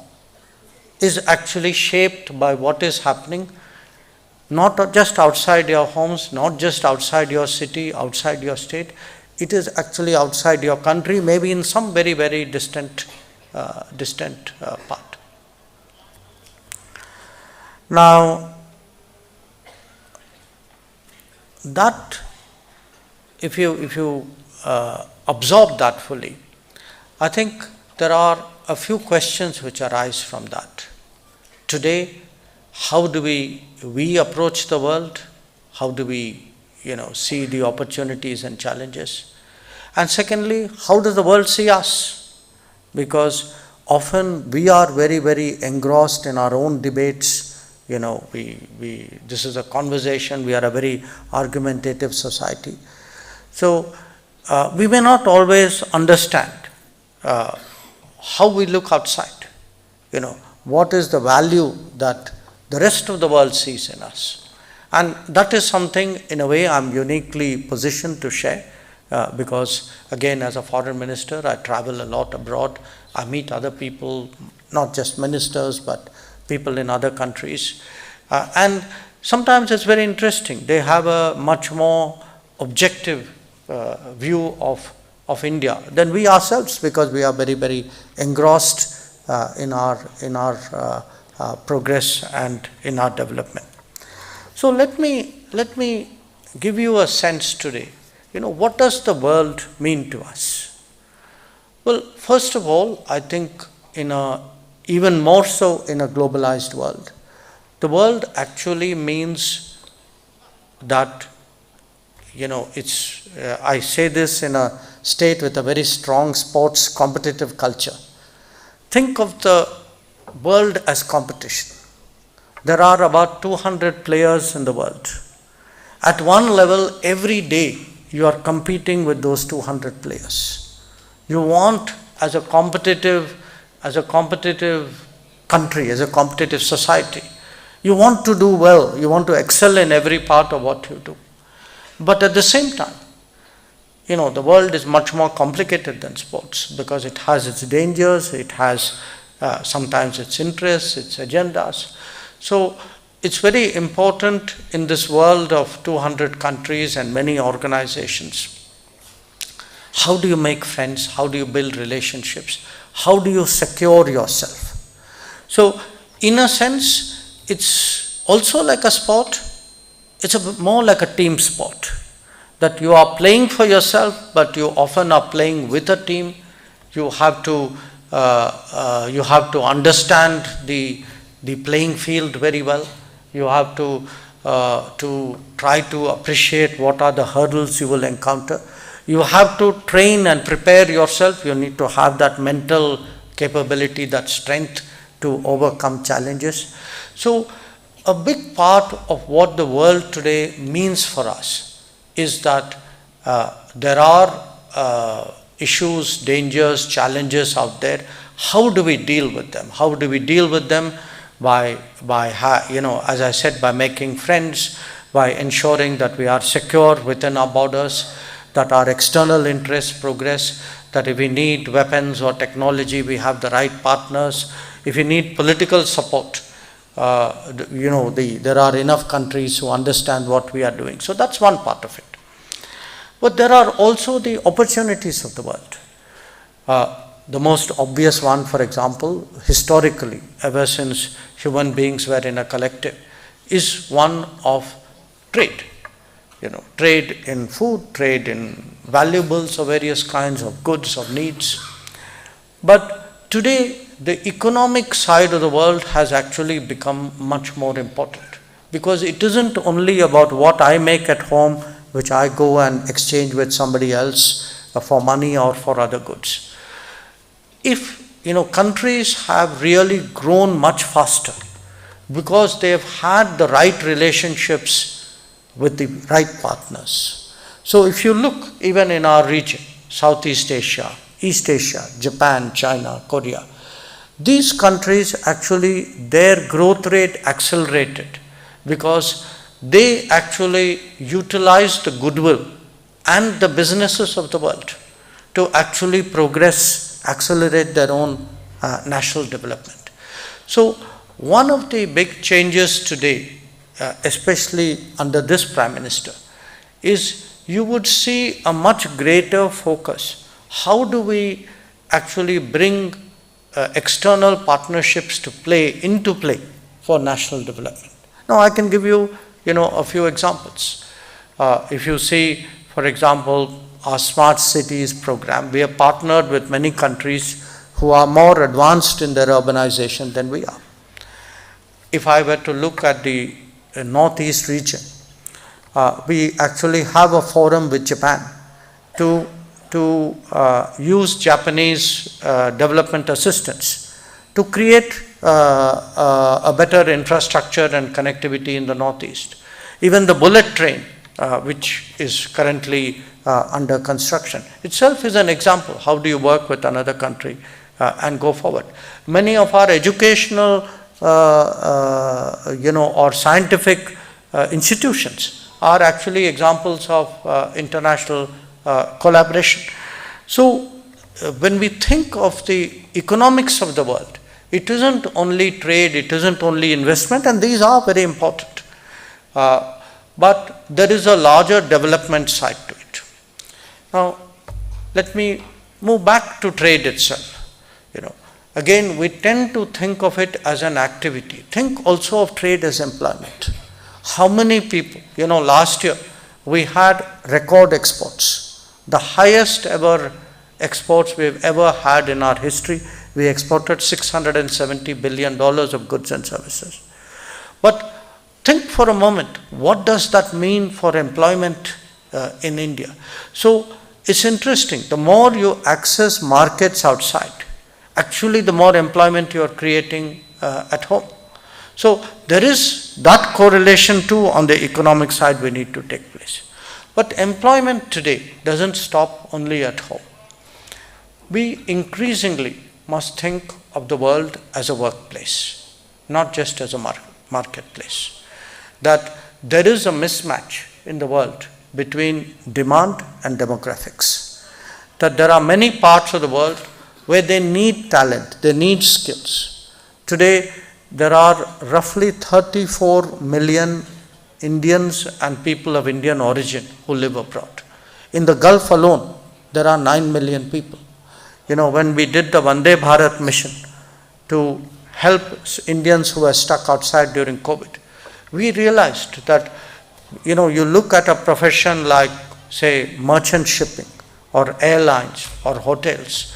is actually shaped by what is happening, not just outside your homes, not just outside your city, outside your state. It is actually outside your country, maybe in some very, very distant part. Now, that if you absorb that fully, I think there are a few questions which arise from that. Today, how do we approach the world? How do we see the opportunities and challenges? And secondly, how does the world see us? Because often we are very, very engrossed in our own debates. This is a conversation. We are a very argumentative society. So we may not always understand how we look outside. What is the value that the rest of the world sees in us? And that is something, in a way, I'm uniquely positioned to share because, again, as a foreign minister, I travel a lot abroad. I meet other people, not just ministers, but people in other countries. And sometimes it's very interesting. They have a much more objective view of India than we ourselves, because we are very, very engrossed in our progress and in our development. So let me give you a sense today. What does the world mean to us? Well, first of all, I think even more so in a globalized world, the world actually means that, I say this in a state with a very strong sports competitive culture. Think of the world as competition. There are about 200 players in the world. At one level, every day, you are competing with those 200 players. You want, as a competitive country, as a competitive society, you want to do well. You want to excel in every part of what you do. But at the same time, the world is much more complicated than sports, because it has its dangers, it has sometimes its interests, its agendas. So it's very important in this world of 200 countries and many organizations. How do you make friends? How do you build relationships? How do you secure yourself? So in a sense, it's also like a sport. It's more like a team sport, that you are playing for yourself, but you often are playing with a team. You have to understand the playing field very well. You have to to try to appreciate what are the hurdles you will encounter. You have to train and prepare yourself. You need to have that mental capability, that strength to overcome challenges. So a big part of what the world today means for us is that there are issues, dangers, challenges out there. How do we deal with them? How do we deal with them? By as I said, by making friends, by ensuring that we are secure within our borders, that our external interests progress, that if we need weapons or technology, we have the right partners. If we need political support, there are enough countries who understand what we are doing. So that's one part of it. But there are also the opportunities of the world. The most obvious one, for example, historically, ever since human beings were in a collective, is one of trade. Trade in food, trade in valuables of various kinds of goods, of needs. But today, the economic side of the world has actually become much more important, because it isn't only about what I make at home, which I go and exchange with somebody else for money or for other goods. If countries have really grown much faster because they have had the right relationships with the right partners. So if you look even in our region, Southeast Asia, East Asia, Japan, China, Korea, these countries actually, their growth rate accelerated because they actually utilized the goodwill and the businesses of the world to actually progress, accelerate their own national development. So one of the big changes today, especially under this Prime Minister, is you would see a much greater focus. How do we actually bring external partnerships into play for national development? Now I can give you, a few examples. If you see, for example, our Smart Cities program, we have partnered with many countries who are more advanced in their urbanization than we are. If I were to look at the Northeast region, we actually have a forum with Japan to use Japanese development assistance to create a better infrastructure and connectivity in the Northeast. Even the bullet train, which is currently under construction, itself is an example. How do you work with another country and go forward? Many of our educational or scientific institutions are actually examples of international collaboration. So when we think of the economics of the world, it isn't only trade, it isn't only investment, and these are very important. But there is a larger development side to it. Now, let me move back to trade itself. Again, we tend to think of it as an activity. Think also of trade as employment. How many people, last year we had record exports, the highest ever exports we've ever had in our history. We exported $670 billion of goods and services. But think for a moment, what does that mean for employment in India? So it's interesting, the more you access markets outside, actually the more employment you are creating at home. So there is that correlation too on the economic side we need to take place. But employment today doesn't stop only at home. We increasingly must think of the world as a workplace, not just as a marketplace. That there is a mismatch in the world between demand and demographics. That there are many parts of the world where they need talent, they need skills. Today, there are roughly 34 million Indians and people of Indian origin who live abroad. In the Gulf alone, there are 9 million people. When we did the Vande Bharat mission to help Indians who were stuck outside during COVID, we realized that, you look at a profession like, say, merchant shipping or airlines or hotels,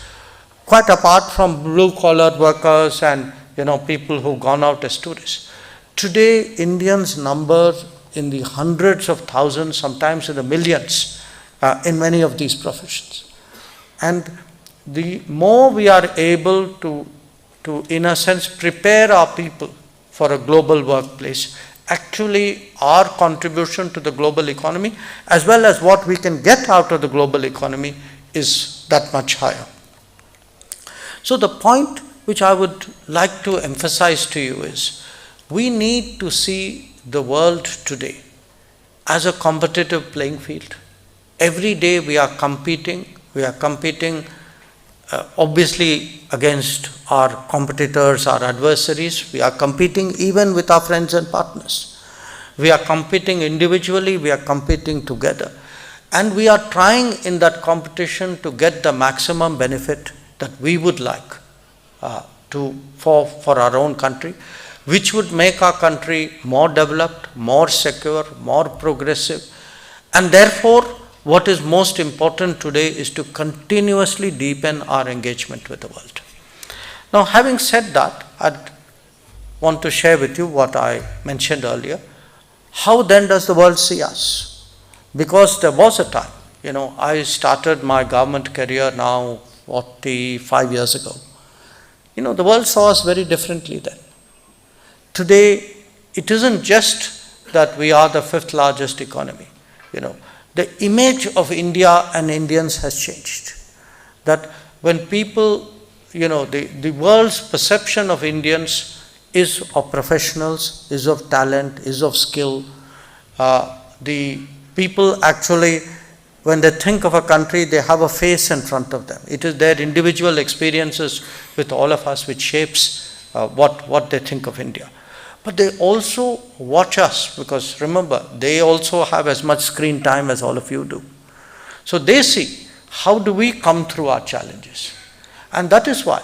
quite apart from blue-collar workers and, people who've gone out as tourists. Today, Indians number in the hundreds of thousands, sometimes in the millions, in many of these professions. And the more we are able to, in a sense, prepare our people for a global workplace, actually our contribution to the global economy, as well as what we can get out of the global economy, is that much higher. So the point which I would like to emphasize to you is, we need to see the world today as a competitive playing field. Every day we are competing obviously against our competitors, our adversaries. We are competing even with our friends and partners. We are competing individually, we are competing together. And we are trying in that competition to get the maximum benefit that we would like for our own country, which would make our country more developed, more secure, more progressive. And therefore, what is most important today is to continuously deepen our engagement with the world. Now, having said that, I'd want to share with you what I mentioned earlier. How then does the world see us? Because there was a time, I started my government career now 45 years ago. The world saw us very differently then. Today, it isn't just that we are the 5th largest economy. The image of India and Indians has changed. That when people, the world's perception of Indians is of professionals, is of talent, is of skill. The people actually, when they think of a country, they have a face in front of them. It is their individual experiences with all of us which shapes what they think of India. But they also watch us, because remember, they also have as much screen time as all of you do. So they see, how do we come through our challenges? And that is why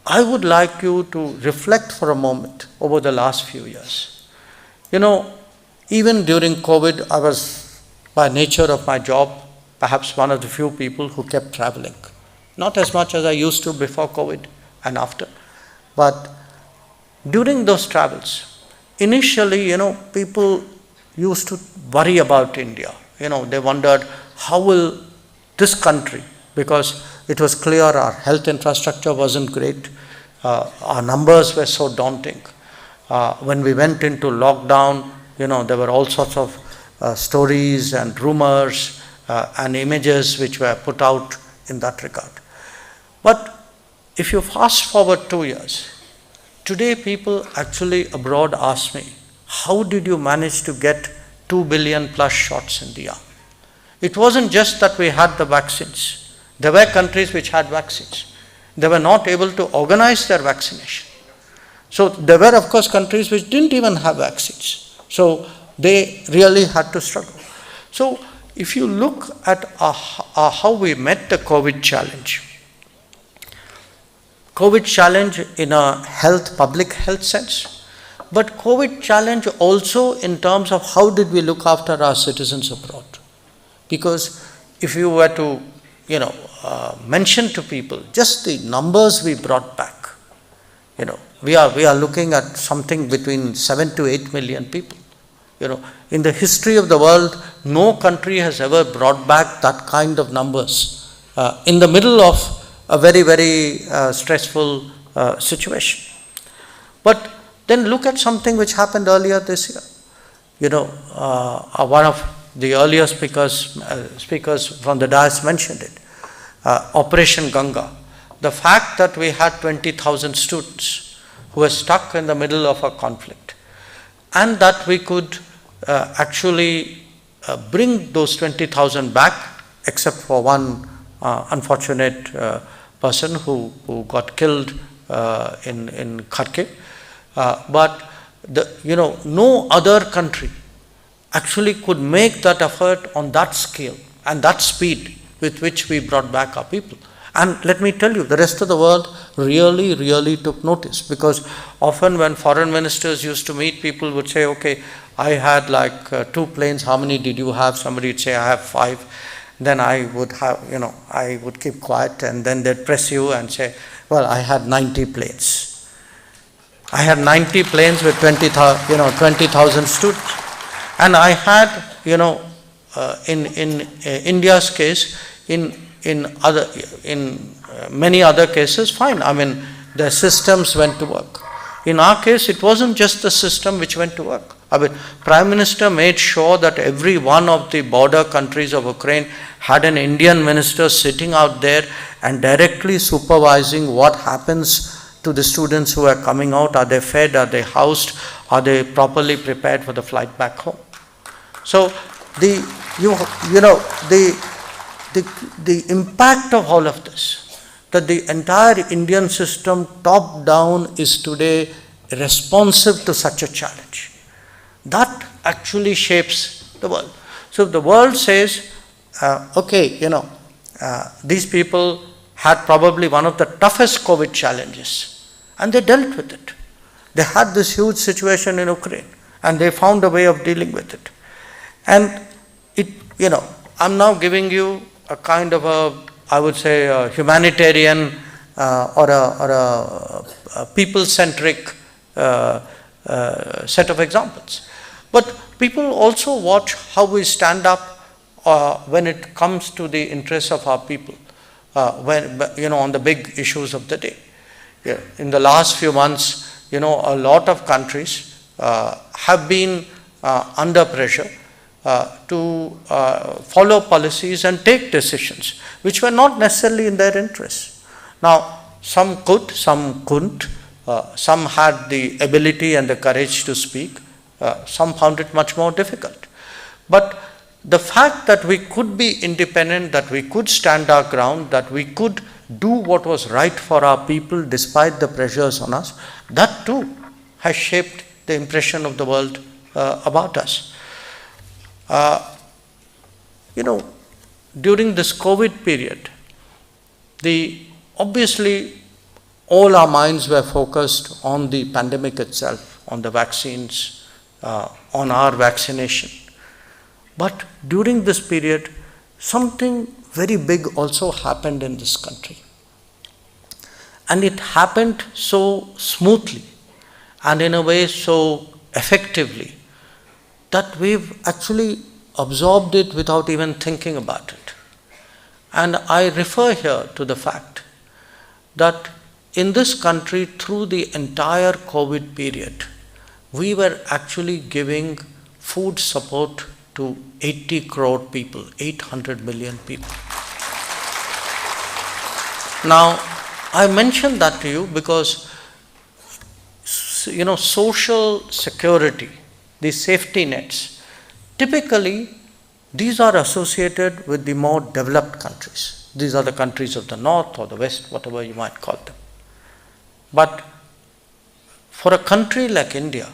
I would like you to reflect for a moment over the last few years. Even during COVID, I was, by nature of my job, perhaps one of the few people who kept traveling. Not as much as I used to before COVID and after. But during those travels, initially, people used to worry about India. They wondered, how will this country, because it was clear our health infrastructure wasn't great, our numbers were so daunting. When we went into lockdown, there were all sorts of stories and rumors and images which were put out in that regard. But if you fast forward 2 years, today people actually abroad ask me, how did you manage to get 2 billion plus shots in the arm? It wasn't just that we had the vaccines. There were countries which had vaccines. They were not able to organize their vaccination. So there were, of course, countries which didn't even have vaccines. So they really had to struggle. So if you look at how we met the COVID challenge in a public health sense, but COVID challenge also in terms of how did we look after our citizens abroad. Because if you were to, mention to people just the numbers we brought back, we are looking at something between 7 to 8 million people. In the history of the world, no country has ever brought back that kind of numbers in the middle of a very, very stressful situation. But then look at something which happened earlier this year. One of the earlier speakers from the dais mentioned it. Operation Ganga. The fact that we had 20,000 students who were stuck in the middle of a conflict, and that we could actually bring those 20,000 back, except for one unfortunate person who got killed in Kharkiv. But no other country actually could make that effort on that scale and that speed with which we brought back our people. And let me tell you, the rest of the world really, really took notice, because often when foreign ministers used to meet, people would say, okay, I had like 2 planes, how many did you have? Somebody would say, I have 5. Then I would have, I would keep quiet, and then they'd press you and say, well, I had 90 planes. I had 90 planes with 20,000 students. And I had, in India's case, in many other cases, fine. I mean, the systems went to work. In our case, it wasn't just the system which went to work. I mean, Prime Minister made sure that every one of the border countries of Ukraine had an Indian minister sitting out there and directly supervising what happens to the students who are coming out. Are they fed? Are they housed? Are they properly prepared for the flight back home? So the impact of all of this, that the entire Indian system top down is today responsive to such a challenge, that actually shapes the world. So if the world says, these people had probably one of the toughest COVID challenges, and they dealt with it. They had this huge situation in Ukraine, and they found a way of dealing with it. And I'm now giving you a kind of I would say, a humanitarian or a people-centric set of examples. But people also watch how we stand up when it comes to the interests of our people, on the big issues of the day. Yeah. In the last few months, a lot of countries have been under pressure to follow policies and take decisions which were not necessarily in their interests. Now, some could, some couldn't. Some had the ability and the courage to speak. Some found it much more difficult. But the fact that we could be independent, that we could stand our ground, that we could do what was right for our people despite the pressures on us, that too has shaped the impression of the world about us. During this COVID period, obviously all our minds were focused on the pandemic itself, on the vaccines, on our vaccination. But during this period, something very big also happened in this country. And it happened so smoothly and in a way so effectively that we've actually absorbed it without even thinking about it. And I refer here to the fact that in this country, through the entire COVID period, we were actually giving food support to 80 crore people, 800 million people. Now, I mention that to you because, social security, these safety nets, typically these are associated with the more developed countries. These are the countries of the north or the west, whatever you might call them. But for a country like India,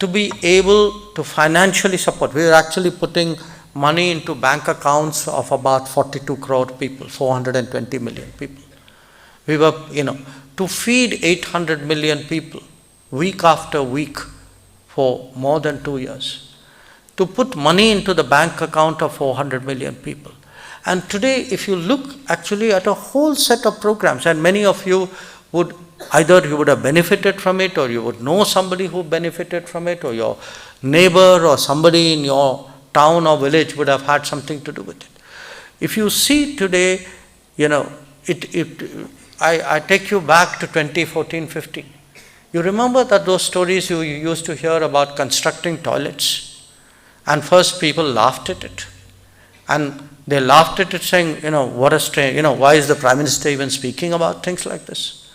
to be able to financially support, we are actually putting money into bank accounts of about 42 crore people, 420 million people. We were, to feed 800 million people week after week for more than 2 years, to put money into the bank account of 400 million people. And today, if you look actually at a whole set of programs, and many of you would, either you would have benefited from it, or you would know somebody who benefited from it, or your neighbor or somebody in your town or village would have had something to do with it. If you see today, I take you back to 2014-15. You remember that those stories you used to hear about constructing toilets, and first people laughed at it. And they laughed at it saying, what a strange, why is the Prime Minister even speaking about things like this?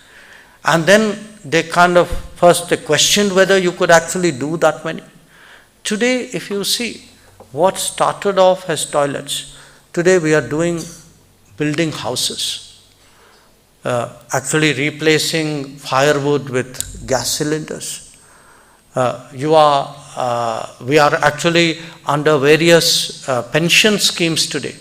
And then they first they questioned whether you could actually do that many. Today, if you see what started off as toilets, today we are building houses. Actually replacing firewood with gas cylinders. We are actually under various pension schemes today.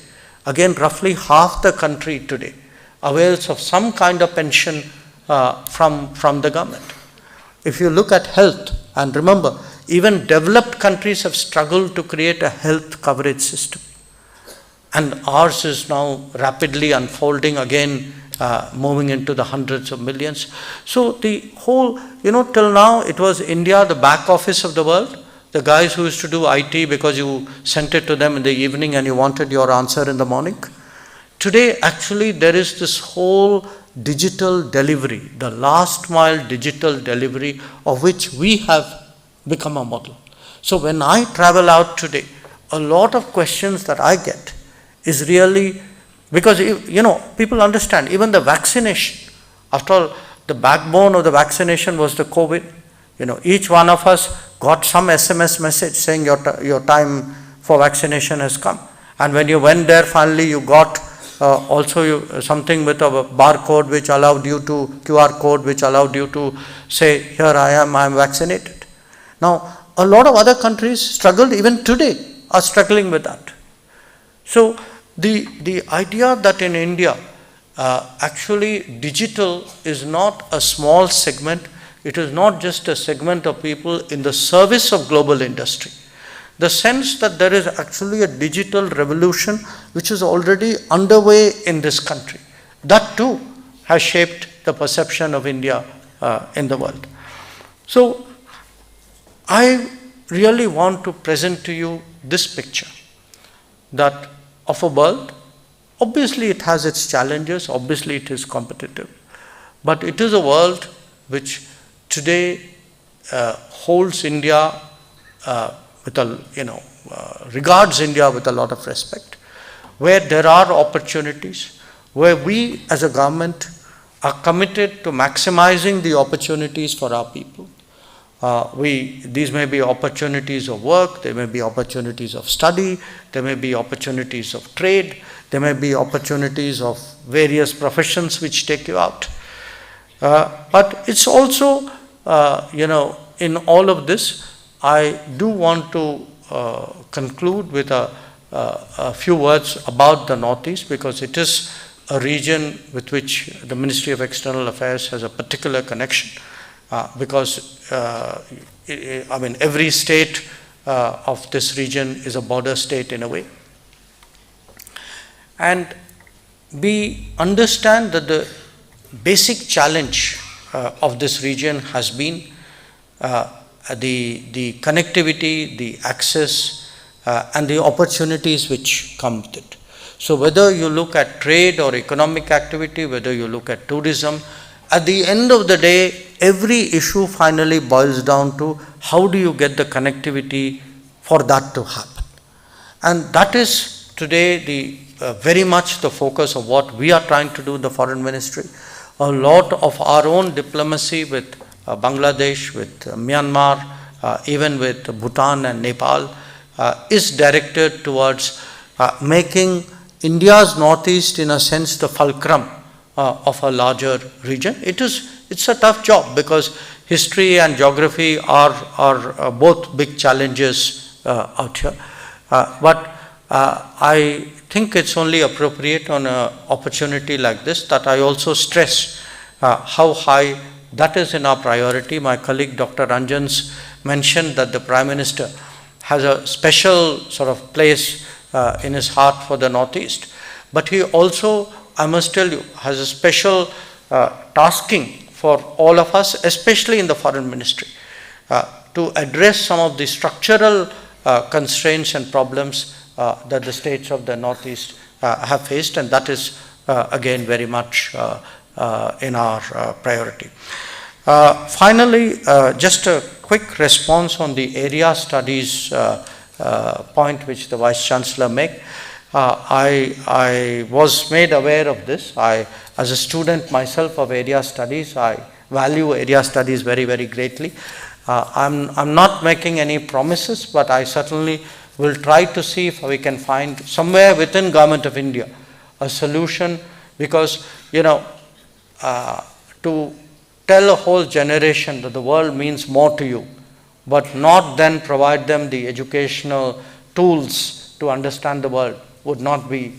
Again, roughly half the country today avails of some kind of pension from the government. If you look at health, and remember, even developed countries have struggled to create a health coverage system. And ours is now rapidly unfolding again, moving into the hundreds of millions. So the whole, till now it was India, the back office of the world, the guys who used to do IT because you sent it to them in the evening and you wanted your answer in the morning. Today, actually, there is this whole digital delivery, the last mile digital delivery, of which we have become a model. So when I travel out today, a lot of questions that I get is really, because people understand, even the vaccination, after all, the backbone of the vaccination was the COVID. Each one of us got some SMS message saying your time for vaccination has come. And when you went there, finally you got something with a barcode which allowed you to, QR code which allowed you to say, here I am vaccinated. Now, a lot of other countries struggled, even today are struggling with that. So, the idea that in India, actually digital is not a small segment, it is not just a segment of people in the service of global industry. The sense that there is actually a digital revolution which is already underway in this country, that too has shaped the perception of India in the world. So, I really want to present to you this picture that of a world. Obviously it has its challenges, obviously it is competitive, but it is a world which today holds India with regards India with a lot of respect, where there are opportunities, where we as a government are committed to maximizing the opportunities for our people. These may be opportunities of work, there may be opportunities of study, there may be opportunities of trade, there may be opportunities of various professions which take you out. But it's also, in all of this, I do want to conclude with a few words about the Northeast, because it is a region with which the Ministry of External Affairs has a particular connection. Because every state of this region is a border state in a way. And we understand that the basic challenge of this region has been the connectivity, the access, and the opportunities which come with it. So whether you look at trade or economic activity, whether you look at tourism, at the end of the day, every issue finally boils down to how do you get the connectivity for that to happen. And that is today very much the focus of what we are trying to do in the Foreign Ministry. A lot of our own diplomacy with Bangladesh, with Myanmar, even with Bhutan and Nepal is directed towards making India's Northeast, in a sense, the fulcrum of a larger region. It's a tough job because history and geography are both big challenges out here. But I think it's only appropriate on an opportunity like this that I also stress how high that is in our priority. My colleague Dr. Ranjan's mentioned that the Prime Minister has a special sort of place in his heart for the Northeast. But he also, I must tell you, has a special tasking for all of us, especially in the Foreign Ministry, to address some of the structural constraints and problems that the states of the Northeast have faced, and that is again very much in our priority. Finally, just a quick response on the area studies point which the Vice Chancellor made. I was made aware of this. As a student myself of area studies, I value area studies very, very greatly. I'm not making any promises, but I certainly will try to see if we can find somewhere within Government of India a solution, because, to tell a whole generation that the world means more to you, but not then provide them the educational tools to understand the world would not be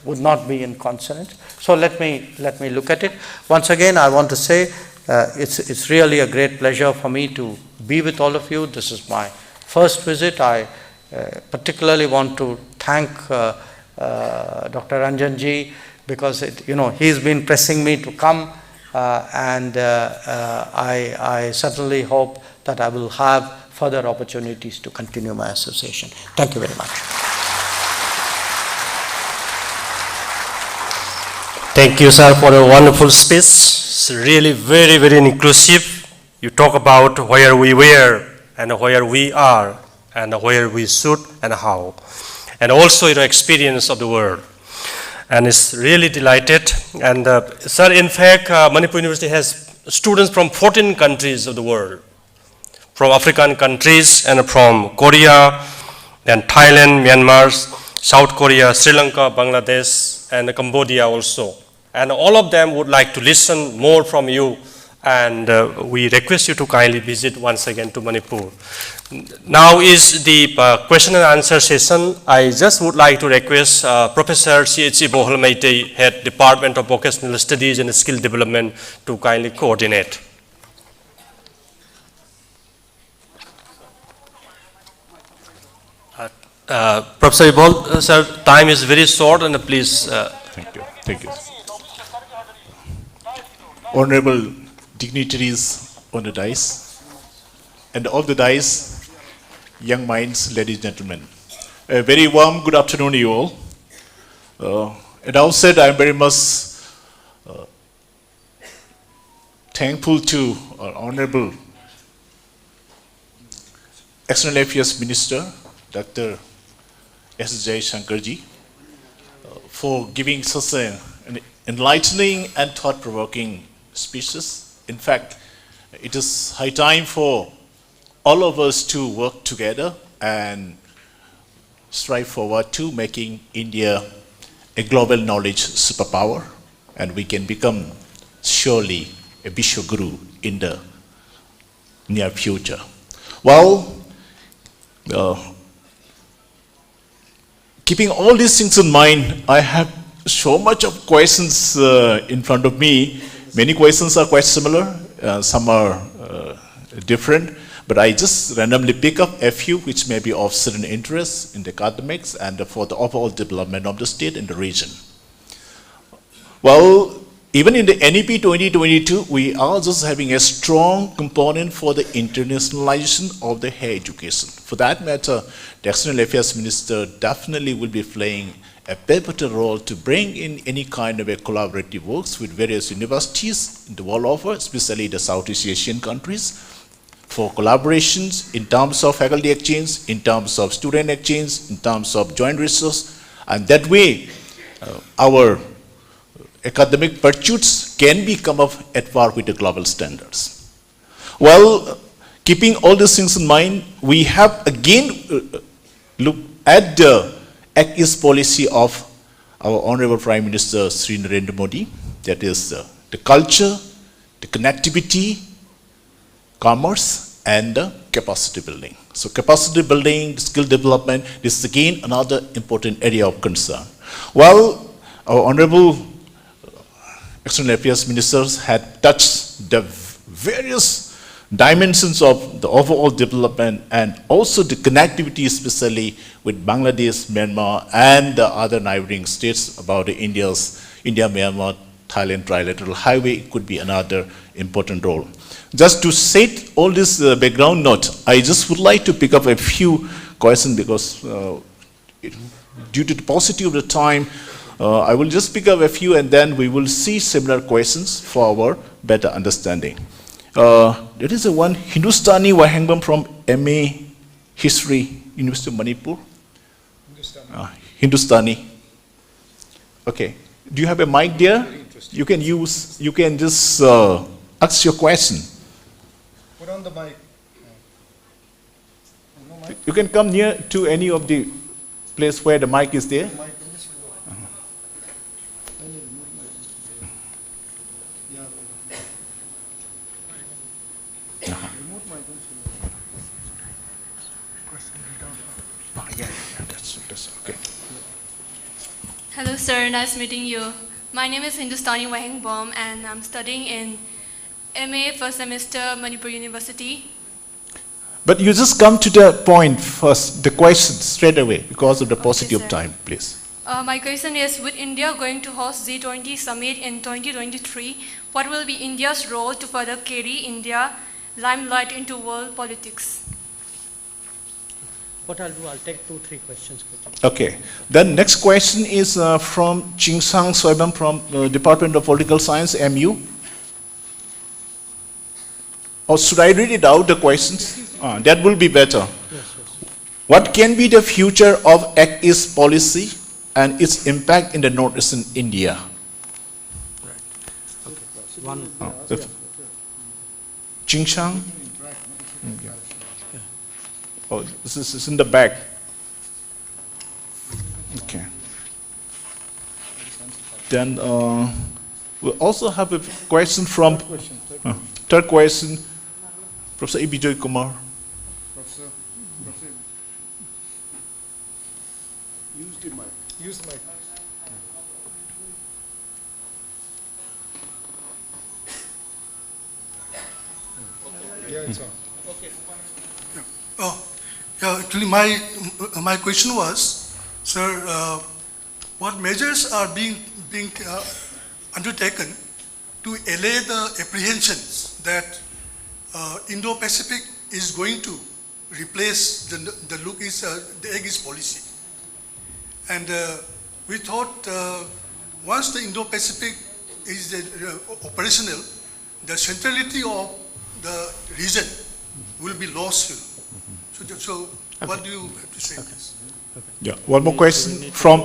in consonance. So let me look at it. Once again, I want to say it's really a great pleasure for me to be with all of you. This is my first visit. I particularly want to thank Dr. Ranjanji, because he's been pressing me to come, and I certainly hope that I will have further opportunities to continue my association. Thank you very much. Thank you, sir, for a wonderful speech. It's really very, very inclusive. You talk about where we were and where we are and where we should and how. And also your experience of the world. And it's really delighted. And sir, in fact, Manipur University has students from 14 countries of the world. From African countries and from Korea, then Thailand, Myanmar, South Korea, Sri Lanka, Bangladesh, and Cambodia also. And all of them would like to listen more from you, and we request you to kindly visit once again to Manipur. Now is the question and answer session. I just would like to request Professor C.H.E. Bohalmeite, Head Department of Vocational Studies and Skill Development, to kindly coordinate. Professor Ibol, sir, time is very short, and please. Thank you. Thank you. Honorable dignitaries on the dais, and all the dais, young minds, ladies and gentlemen. A very warm good afternoon to you all. At the outset, I am very much thankful to our Honorable External Affairs Minister, Dr. S. Jaishankar ji, for giving such an enlightening and thought-provoking speeches. In fact, it is high time for all of us to work together and strive forward to making India a global knowledge superpower, and we can become surely a Vishwaguru in the near future. Well, keeping all these things in mind, I have so much of questions in front of me. Many questions are quite similar, some are different, but I just randomly pick up a few which may be of certain interest in the academics and for the overall development of the state and the region. Well, even in the NEP 2022, we are just having a strong component for the internationalization of the higher education. For that matter, the External Affairs Minister definitely will be playing a pivotal role to bring in any kind of a collaborative works with various universities in the world over, especially the Southeast Asian countries, for collaborations in terms of faculty exchange, in terms of student exchange, in terms of joint research, and that way our academic pursuits can be come up at par with the global standards. Well, keeping all these things in mind, we have again looked at the Act East policy of our Honorable Prime Minister Sri Narendra Modi, that is the culture, the connectivity, commerce, and capacity building. So capacity building, skill development, this is again another important area of concern. Well, our Honorable External Affairs Ministers had touched the various dimensions of the overall development and also the connectivity, especially with Bangladesh, Myanmar, and the other neighboring states about the India, Myanmar, Thailand trilateral highway could be another important role. Just to set all this background note, I just would like to pick up a few questions because due to the paucity of the time, I will just pick up a few and then we will see similar questions for our better understanding. There is one Hindustani Wahangbam from MA History, University of Manipur. Hindustani. Okay. Do you have a mic there? You can just ask your question. Put on the mic. You can come near to any of the place where the mic is there. Hello sir, nice meeting you. My name is Hindustani Wahangbom and I'm studying in MA first semester Manipur University. But you just come to the point first, the question straight away because of the paucity of time, please. My question is, with India going to host G20 summit in 2023, what will be India's role to further carry India limelight into world politics? What I'll do, I'll take 2-3 questions quickly. Okay. Then next question is from Chingsang Soibam from Department of Political Science, MU. Or should I read it out, the questions? That will be better. Yes. What can be the future of Act East policy and its impact in the northeastern India? One. Chingsang? Yeah. Oh, this is in the back. Okay. Then we also have a question from third question, Professor Ibijoy Kumar. Professor, use the mic. Use the mic. Yeah, it's on. Okay. Actually, my question was, sir, what measures are being undertaken to allay the apprehensions that Indo-Pacific is going to replace the Act East policy? And we thought once the Indo-Pacific is operational, the centrality of the region will be lost. So what do you have to say on this? Yeah, one more question from.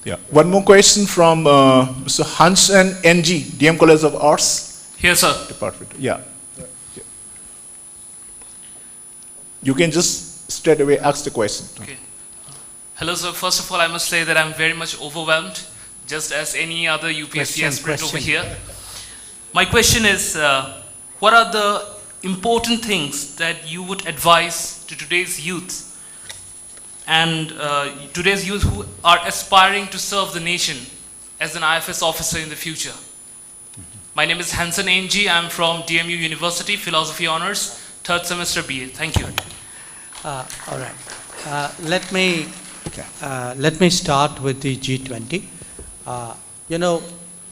Yeah, one more question from Mr. Hansen NG, DM College of Arts. Here, sir. Department. Yeah. You can just straight away ask the question. Okay. Hello, sir. First of all, I must say that I'm very much overwhelmed, just as any other UPSC aspirant over here. My question is, what are the important things that you would advise to today's youth and today's youth who are aspiring to serve the nation as an IFS officer in the future? My name is Hansen NG. I'm from DMU University, Philosophy Honors, 3rd semester BA. Thank you. All right. Let me start with the G20.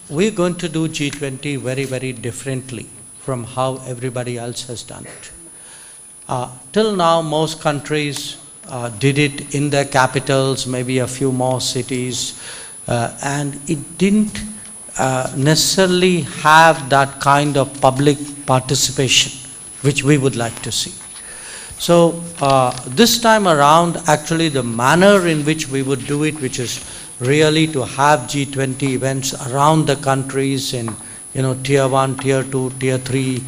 We're going to do G20 very, very differently from how everybody else has done it. Till now, most countries did it in their capitals, maybe a few more cities, and it didn't necessarily have that kind of public participation which we would like to see. So this time around, actually the manner in which we would do it, which is really to have G20 events around the countries in tier 1, tier 2, tier 3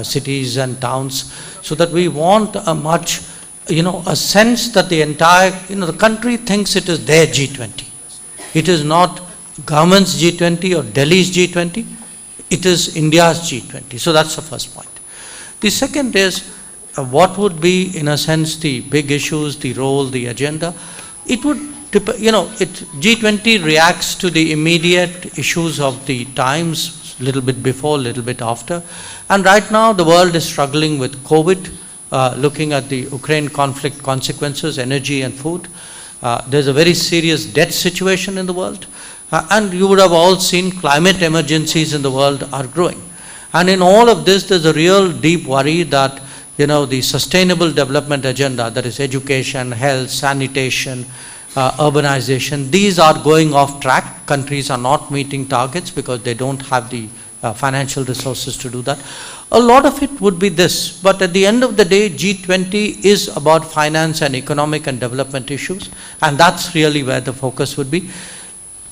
cities and towns, so that we want a much, a sense that the entire, the country thinks it is their G20. It is not government's G20 or Delhi's G20, it is India's G20. So that's the first point. The second is, what would be, in a sense, the big issues, the role, the agenda? It would, G20 reacts to the immediate issues of the times, little bit before, little bit after. And right now, the world is struggling with COVID, looking at the Ukraine conflict consequences, energy and food. There's a very serious debt situation in the world. And you would have all seen climate emergencies in the world are growing. And in all of this, there's a real deep worry that the sustainable development agenda, that is education, health, sanitation, urbanization, these are going off track. Countries are not meeting targets because they don't have the financial resources to do that. A lot of it would be this, but at the end of the day, G20 is about finance and economic and development issues, and that's really where the focus would be.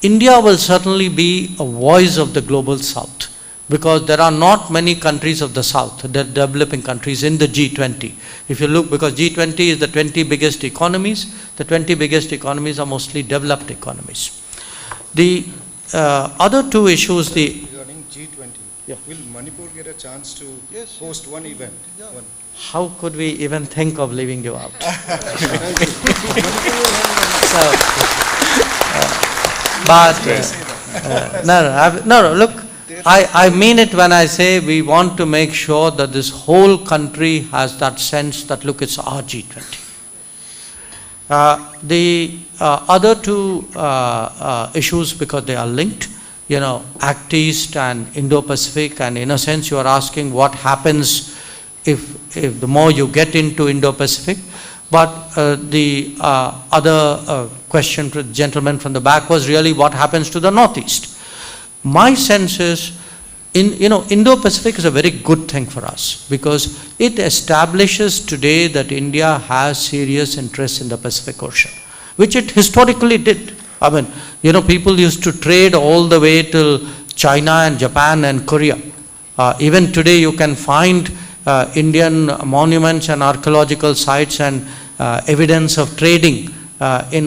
India will certainly be a voice of the global South, because there are not many countries of the South, the developing countries in the G20. If you look, because G20 is the 20 biggest economies, the 20 biggest economies are mostly developed economies. The other two issues, regarding G20, will Manipur get a chance to host one event? How could we even think of leaving you out? No, look, I mean it when I say we want to make sure that this whole country has that sense that, look, it's our G20. The other two issues, because they are linked, Act East and Indo-Pacific, and in a sense you are asking what happens if the more you get into Indo-Pacific. But the other question to the gentleman from the back was really what happens to the Northeast. My sense is, Indo-Pacific is a very good thing for us because it establishes today that India has serious interests in the Pacific Ocean, which it historically did. I mean, people used to trade all the way till China and Japan and Korea. Even today you can find Indian monuments and archaeological sites and evidence of trading in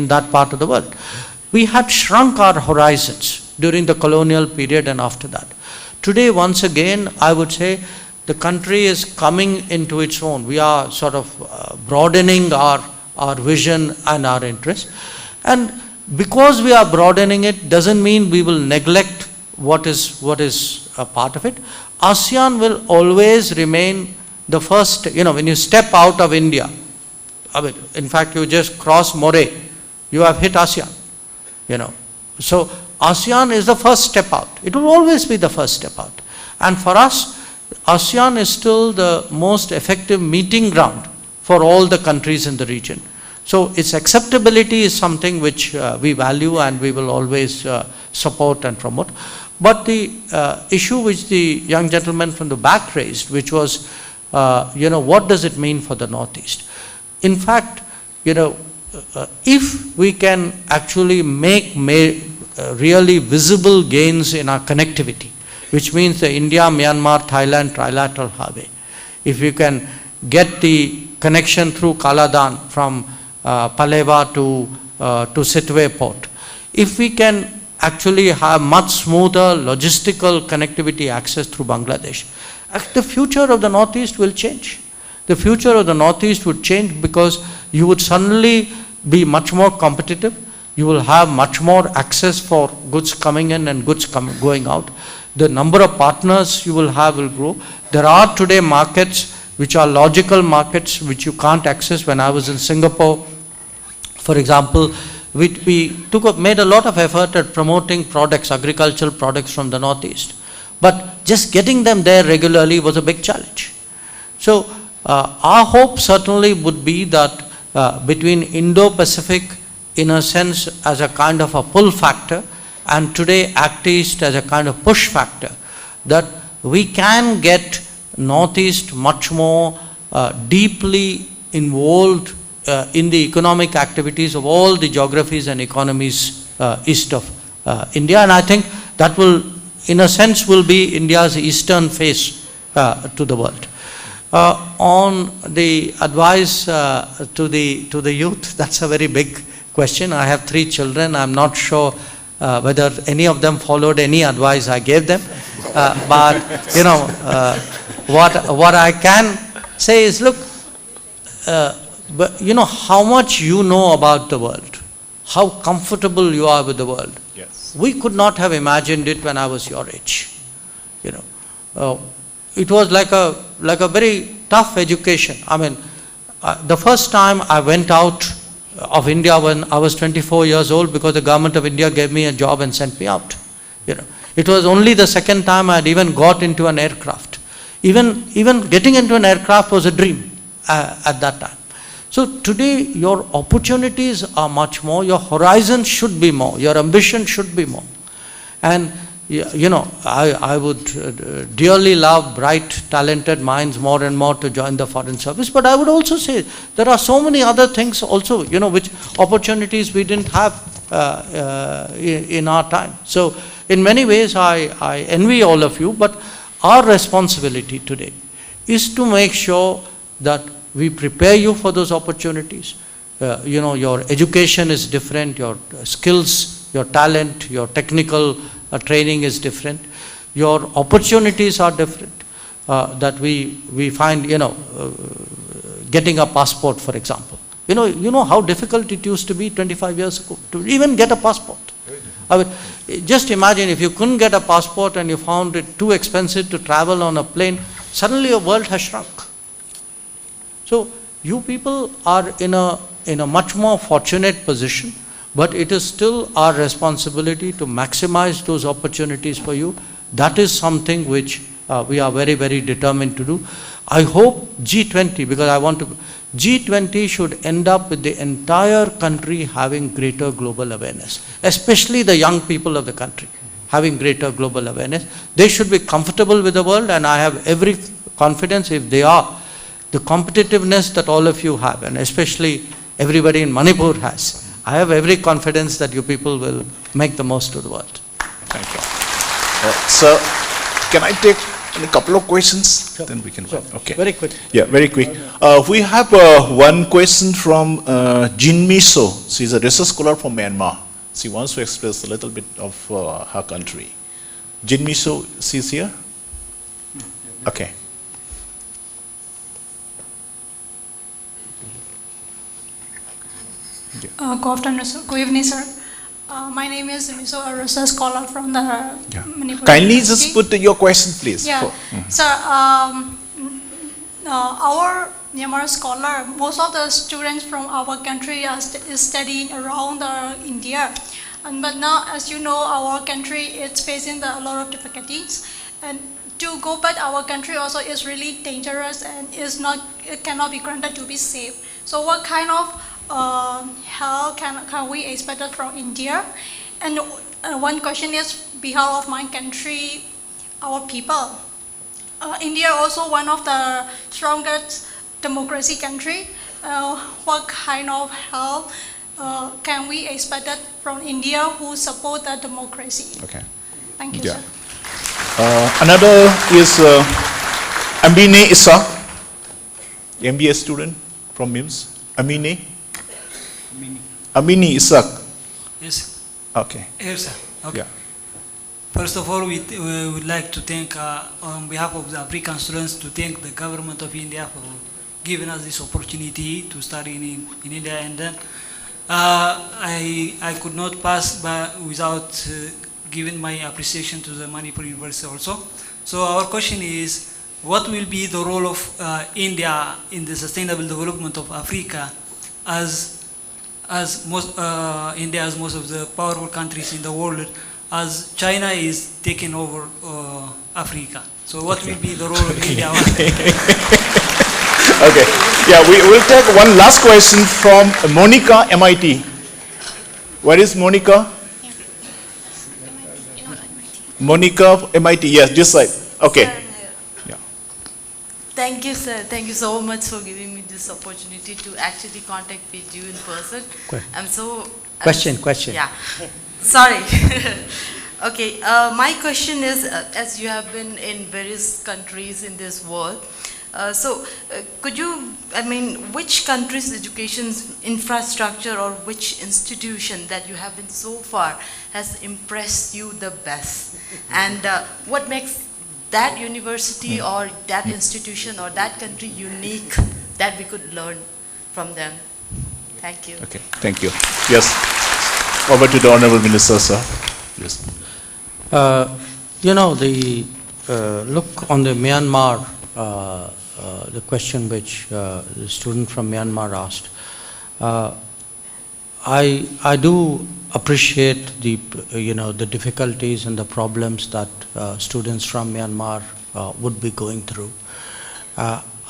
that part of the world. We had shrunk our horizons during the colonial period and after that. Today, once again, I would say the country is coming into its own. We are sort of broadening our vision and our interest. And because we are broadening it, doesn't mean we will neglect what is a part of it. ASEAN will always remain the first, when you step out of India, I mean, in fact, you just cross Moree, you have hit ASEAN, So ASEAN is the first step out. It will always be the first step out. And for us, ASEAN is still the most effective meeting ground for all the countries in the region. So its acceptability is something which we value and we will always support and promote. But the issue which the young gentleman from the back raised, which was, what does it mean for the Northeast? In fact, if we can actually make really visible gains in our connectivity, which means the India, Myanmar, Thailand trilateral highway. If you can get the connection through Kaladan from Paleva to Sitwe port, if we can actually have much smoother logistical connectivity access through Bangladesh, the future of the Northeast will change. The future of the Northeast would change because you would suddenly be much more competitive. You will have much more access for goods coming in and goods going out. The number of partners you will have will grow. There are today markets which are logical markets which you can't access. When I was in Singapore, for example, we made a lot of effort at promoting products, agricultural products from the Northeast. But just getting them there regularly was a big challenge. So our hope certainly would be that between Indo-Pacific, in a sense, as a kind of a pull factor, and today Act East as a kind of push factor, that we can get Northeast much more deeply involved in the economic activities of all the geographies and economies east of India. And I think that will, in a sense, will be India's eastern face to the world. On the advice to the youth, that's a very big question. I have 3 children. I'm not sure whether any of them followed any advice I gave them. But what I can say is, look, how much you know about the world, how comfortable you are with the world. Yes. We could not have imagined it when I was your age. It was like a very tough education. I mean, the first time I went out of India when I was 24 years old, because the government of India gave me a job and sent me out. It was only the second time I had even got into an aircraft. Even getting into an aircraft was a dream at that time. So today your opportunities are much more, your horizon should be more, your ambition should be more. And I would dearly love bright, talented minds more and more to join the foreign service. But I would also say there are so many other things also, which opportunities we didn't have in our time. So in many ways, I envy all of you, but our responsibility today is to make sure that we prepare you for those opportunities. Your education is different, your skills, your talent, your technical training is different. Your opportunities are different. That we find, getting a passport, for example. You know how difficult it used to be 25 years ago to even get a passport. I mean, just imagine if you couldn't get a passport and you found it too expensive to travel on a plane, suddenly your world has shrunk. So you people are in a much more fortunate position, but it is still our responsibility to maximize those opportunities for you. That is something which we are very, very determined to do. I hope G20, because G20 should end up with the entire country having greater global awareness, especially the young people of the country having greater global awareness. They should be comfortable with the world, and I have every confidence if they are. The competitiveness that all of you have, and especially everybody in Manipur has, I have every confidence that you people will make the most of the world. Thank you. Sir, can I take a couple of questions? Sure. Then we can. Sure. Okay. Very quick. Yeah, very quick. We have one question from Jin Miso. She's a research scholar from Myanmar. She wants to express a little bit of her country. Jin Miso, she's here? Okay. Good evening, sir. My name is Miso, a research scholar from the Manipur Kindly University. just put your question, please. Yeah, sir. Our Myanmar scholar, most of the students from our country is studying around India, but now, as you know, our country is facing a lot of difficulties, and to go back our country also is really dangerous and it cannot be granted to be safe. So, what kind of help can we expect from India? And one question is, behalf of my country, our people. India also one of the strongest democracy country. What kind of help can we expect from India who support the democracy? Okay. Thank you, Yeah. sir. Another is Amine Issa, MBA student from MIMS. Amine Issa. Yes. Okay. Yes, sir. Okay. Yeah. First of all, we would like to thank, on behalf of the African students, to thank the government of India for giving us this opportunity to study in India. And then I could not pass by without giving my appreciation to the Manipur University also. So our question is, what will be the role of India in the sustainable development of Africa, as India has most of the powerful countries in the world, as China is taking over Africa. So what will be the role of India? Okay. Yeah, we will take one last question from Monica, MIT. Where is Monica? Monica, MIT. Yes, this side. Okay. Yeah. Thank you, sir. Thank you so much for giving me this opportunity to actually contact with you in person. I'm so... Question. Yeah. Sorry. Okay. My question is, as you have been in various countries in this world, could you, which country's education infrastructure or which institution that you have been so far has impressed you the best? And what makes that university or that institution or that country unique that we could learn from them? Thank you. Okay, thank you. Yes. Over to the Honorable Minister, sir. Yes. You know, the look on the Myanmar, the question which the student from Myanmar asked, I do appreciate the the difficulties and the problems that students from Myanmar would be going through.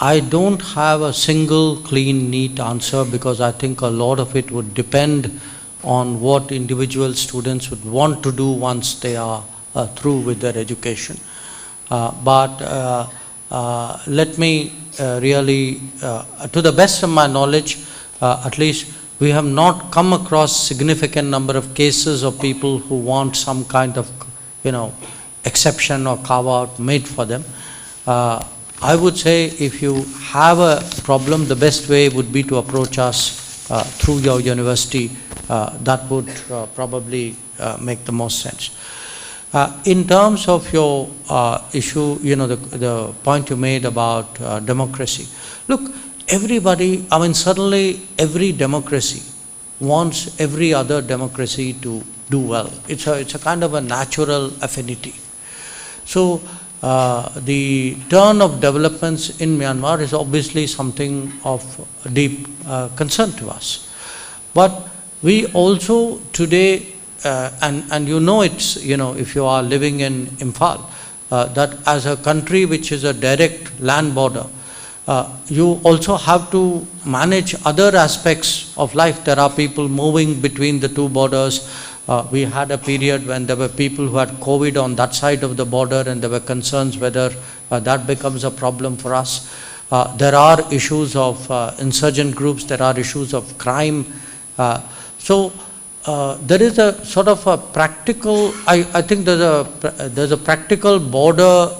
I don't have a single clean, neat answer, because I think a lot of it would depend on what individual students would want to do once they are through with their education. But let me really, to the best of my knowledge, at least we have not come across significant number of cases of people who want some kind of, exception or carve out made for them. I would say if you have a problem, the best way would be to approach us through your university. That would probably make the most sense. In terms of your issue, the point you made about democracy. Look, everybody, suddenly every democracy wants every other democracy to do well. It's a kind of a natural affinity. So the turn of developments in Myanmar is obviously something of deep concern to us. But we also today, and it's, if you are living in Imphal, that as a country which is a direct land border, you also have to manage other aspects of life. There are people moving between the two borders. We had a period when there were people who had COVID on that side of the border, and there were concerns whether that becomes a problem for us. There are issues of insurgent groups, there are issues of crime. So there is a sort of a practical, I think there's a practical border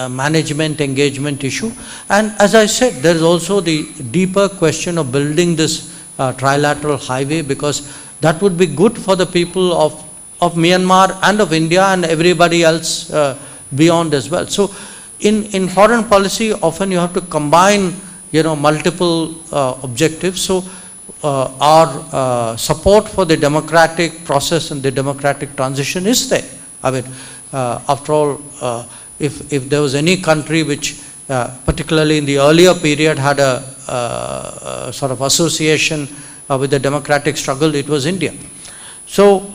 management engagement issue. And as I said, there is also the deeper question of building this trilateral highway, because that would be good for the people of Myanmar and of India and everybody else beyond as well. So in foreign policy, often you have to combine, multiple objectives. So our support for the democratic process and the democratic transition is there. I mean, after all, if there was any country which, particularly in the earlier period, had a sort of association with the democratic struggle, it was India. So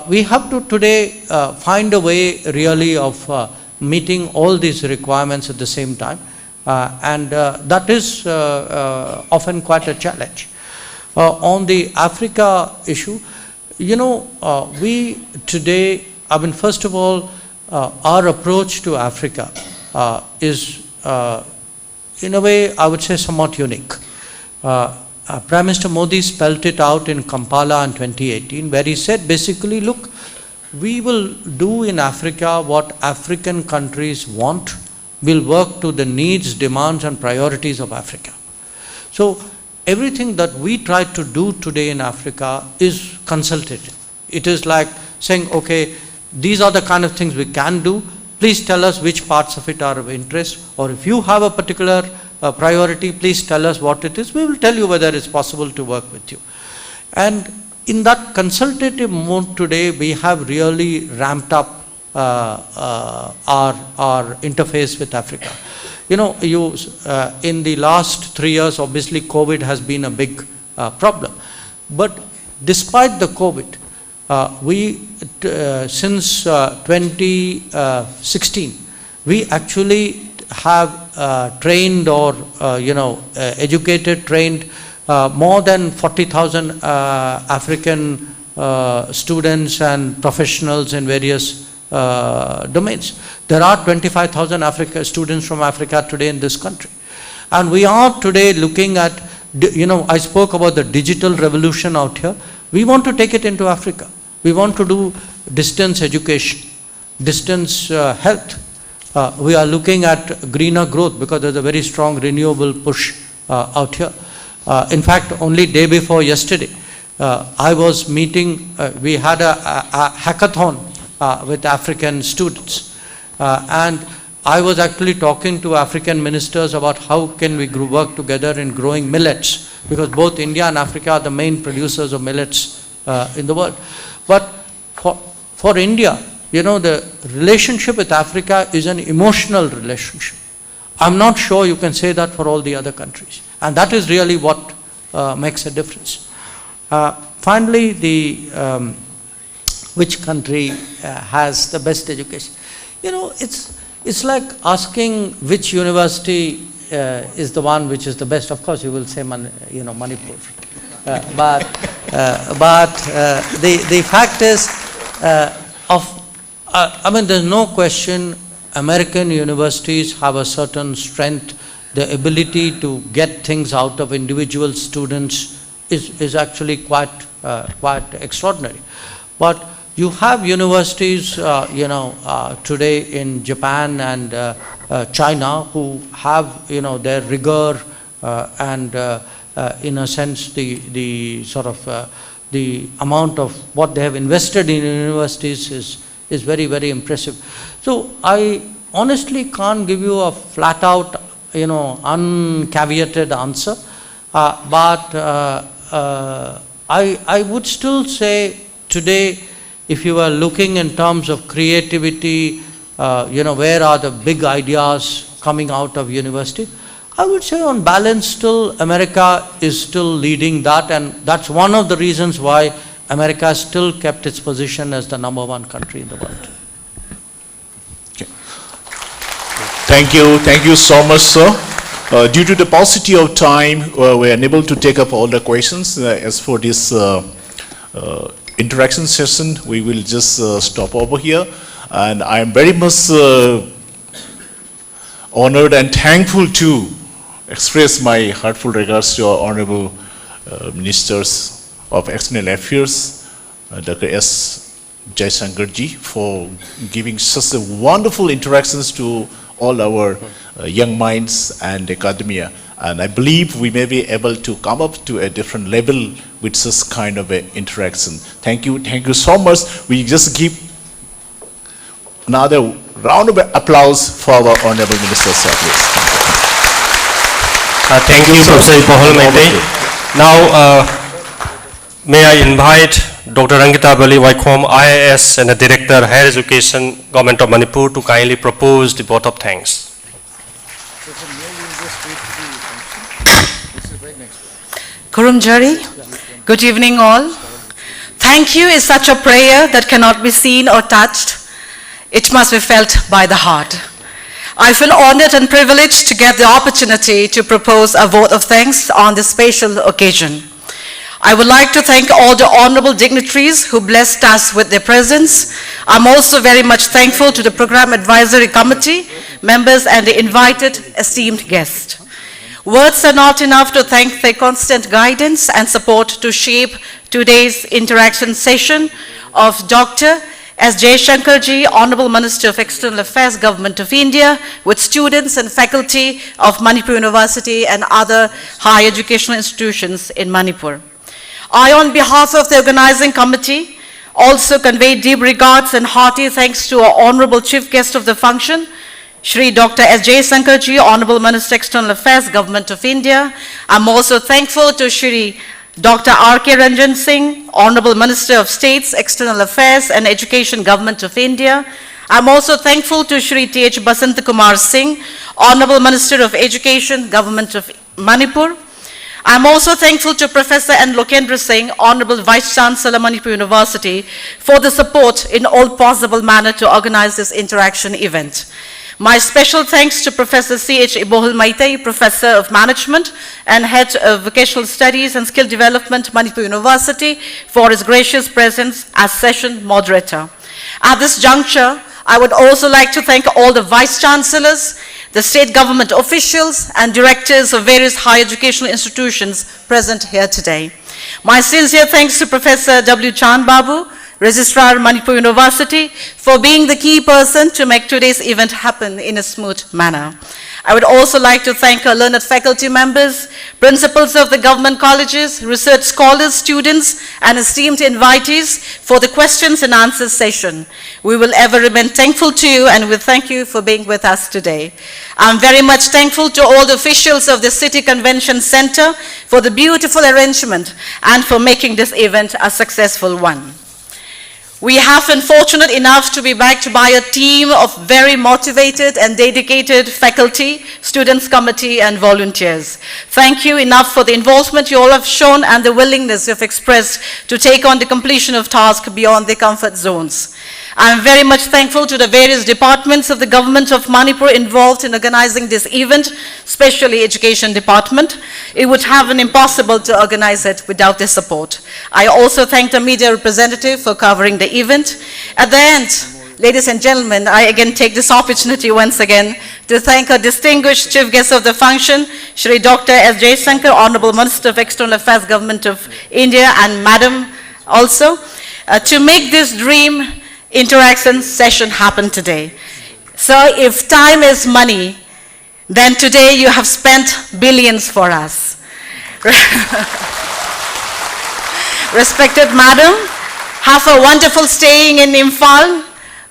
we have to today find a way really of meeting all these requirements at the same time, and that is often quite a challenge. On the Africa issue, we today, I mean, first of all, our approach to Africa is, in a way, I would say somewhat unique. Prime Minister Modi spelled it out in Kampala in 2018, where he said basically, look, we will do in Africa what African countries want. We'll work to the needs, demands and priorities of Africa. So everything that we try to do today in Africa is consultative. It is like saying, okay, these are the kind of things we can do. Please tell us which parts of it are of interest, or if you have a particular priority, please tell us what it is. We will tell you whether it's possible to work with you. And in that consultative mode today, we have really ramped up our interface with Africa. In the last 3 years, obviously COVID has been a big problem. But despite the COVID, we since 2016, we actually have trained or trained more than 40,000 African students and professionals in various domains. There are 25,000 students from Africa today in this country. And we are today looking at, I spoke about the digital revolution out here. We want to take it into Africa. We want to do distance education, distance health. We are looking at greener growth because there's a very strong renewable push out here. In fact, only day before yesterday, I was meeting, we had a hackathon with African students. And I was actually talking to African ministers about how can we work together in growing millets, because both India and Africa are the main producers of millets in the world. But for India, the relationship with Africa is an emotional relationship. I'm not sure you can say that for all the other countries. And that is really what makes a difference. Finally, which country has the best education? It's like asking which university is the one which is the best. Of course, you will say Manipur. But the fact is, there's no question American universities have a certain strength. The ability to get things out of individual students is actually quite extraordinary. But you have universities, today in Japan and China who have, their rigor and in a sense the sort of the amount of what they have invested in universities is very, very impressive. So I honestly can't give you a flat out, uncaveated answer, but I would still say today, if you are looking in terms of creativity, where are the big ideas coming out of university, I would say on balance still America is still leading that, and that's one of the reasons why America has still kept its position as the #1 country in the world. Okay. Thank you so much, sir. Due to the paucity of time, we are unable to take up all the questions. As for this interaction session, we will just stop over here. And I am very much honored and thankful to express my heartfelt regards to our Honorable Ministers of External Affairs, Dr. S. Jaishankar ji, for giving such a wonderful interactions to all our young minds and academia. And I believe we may be able to come up to a different level with such kind of an interaction. Thank you so much. We just give another round of applause for our Honorable Minister, sir, please. Thank you, Professor Imphal Maite. Now, may I invite Dr. Angita Bali Waikhom, IAS and the Director, Higher Education, Government of Manipur, to kindly propose the vote of thanks. Kurumjari, good evening all. Thank you is such a prayer that cannot be seen or touched. It must be felt by the heart. I feel honored and privileged to get the opportunity to propose a vote of thanks on this special occasion. I would like to thank all the honorable dignitaries who blessed us with their presence. I'm also very much thankful to the Program Advisory Committee members and the invited esteemed guests. Words are not enough to thank their constant guidance and support to shape today's interaction session of Dr. S. Jaishankar ji, Honorable Minister of External Affairs, Government of India, with students and faculty of Manipur University and other higher educational institutions in Manipur. I, on behalf of the organizing committee, also convey deep regards and hearty thanks to our Honorable Chief Guest of the function, Shri Dr. S. Jaishankar ji, Honorable Minister External Affairs, Government of India. I'm also thankful to Shri Dr. R.K. Ranjan Singh, Honorable Minister of States, External Affairs and Education, Government of India. I'm also thankful to Shri T.H. Basant Kumar Singh, Honorable Minister of Education, Government of Manipur. I'm also thankful to Professor N. Lokendra Singh, Honorable Vice Chancellor, Manipur University, for the support in all possible manner to organize this interaction event. My special thanks to Professor C.H. Ibohul Maite, Professor of Management and Head of Vocational Studies and Skill Development, Manipur University, for his gracious presence as session moderator. At this juncture, I would also like to thank all the Vice Chancellors, the state government officials and directors of various higher educational institutions present here today. My sincere thanks to Professor W. Chand Babu, Registrar Manipur University, for being the key person to make today's event happen in a smooth manner. I would also like to thank our learned faculty members, principals of the government colleges, research scholars, students, and esteemed invitees for the questions and answers session. We will ever remain thankful to you, and we thank you for being with us today. I'm very much thankful to all the officials of the City Convention Center for the beautiful arrangement and for making this event a successful one. We have been fortunate enough to be backed by a team of very motivated and dedicated faculty, students committee, and volunteers. Thank you enough for the involvement you all have shown and the willingness you have expressed to take on the completion of tasks beyond their comfort zones. I am very much thankful to the various departments of the government of Manipur involved in organizing this event, especially Education Department. It would have been impossible to organize it without their support. I also thank the media representative for covering the event. At the end, ladies and gentlemen, I again take this opportunity once again to thank our distinguished chief guest of the function, Shri Dr. S. Jaishankar, Honorable Minister of External Affairs, Government of India, and Madam also, to make this dream interaction session happen today. So if time is money, then today you have spent billions for us. Respected Madam, have a wonderful staying in Imphal.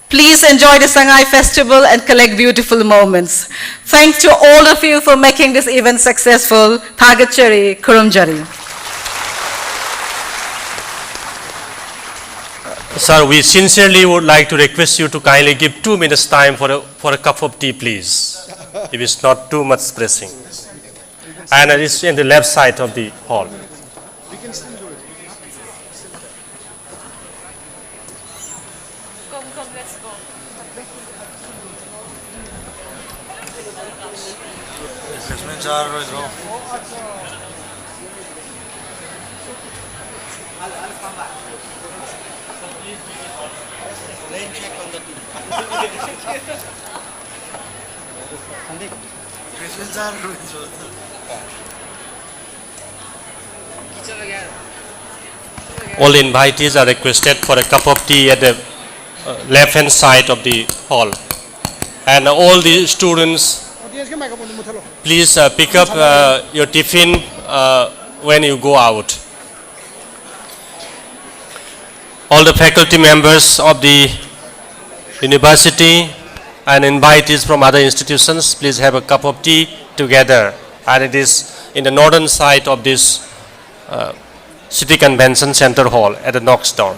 Please enjoy the Sangai Festival and collect beautiful moments. Thanks to all of you for making this event successful. Thagachari, Kurumjari. Sir, we sincerely would like to request you to kindly give 2 minutes time for a cup of tea, please, if it's not too much pressing. And it's in the left side of the hall. Refreshments are All invitees are requested for a cup of tea at the left hand side of the hall. And all the students, please pick up your tiffin when you go out. All the faculty members of the university and invitees from other institutions, please have a cup of tea together. And it is in the northern side of this City Convention Center Hall at the Knox door.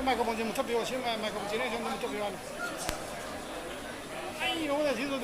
마이크폰 좀 더 비워. 마이크폰 진행 좀 더 비워. 아이, 요거다 뒤도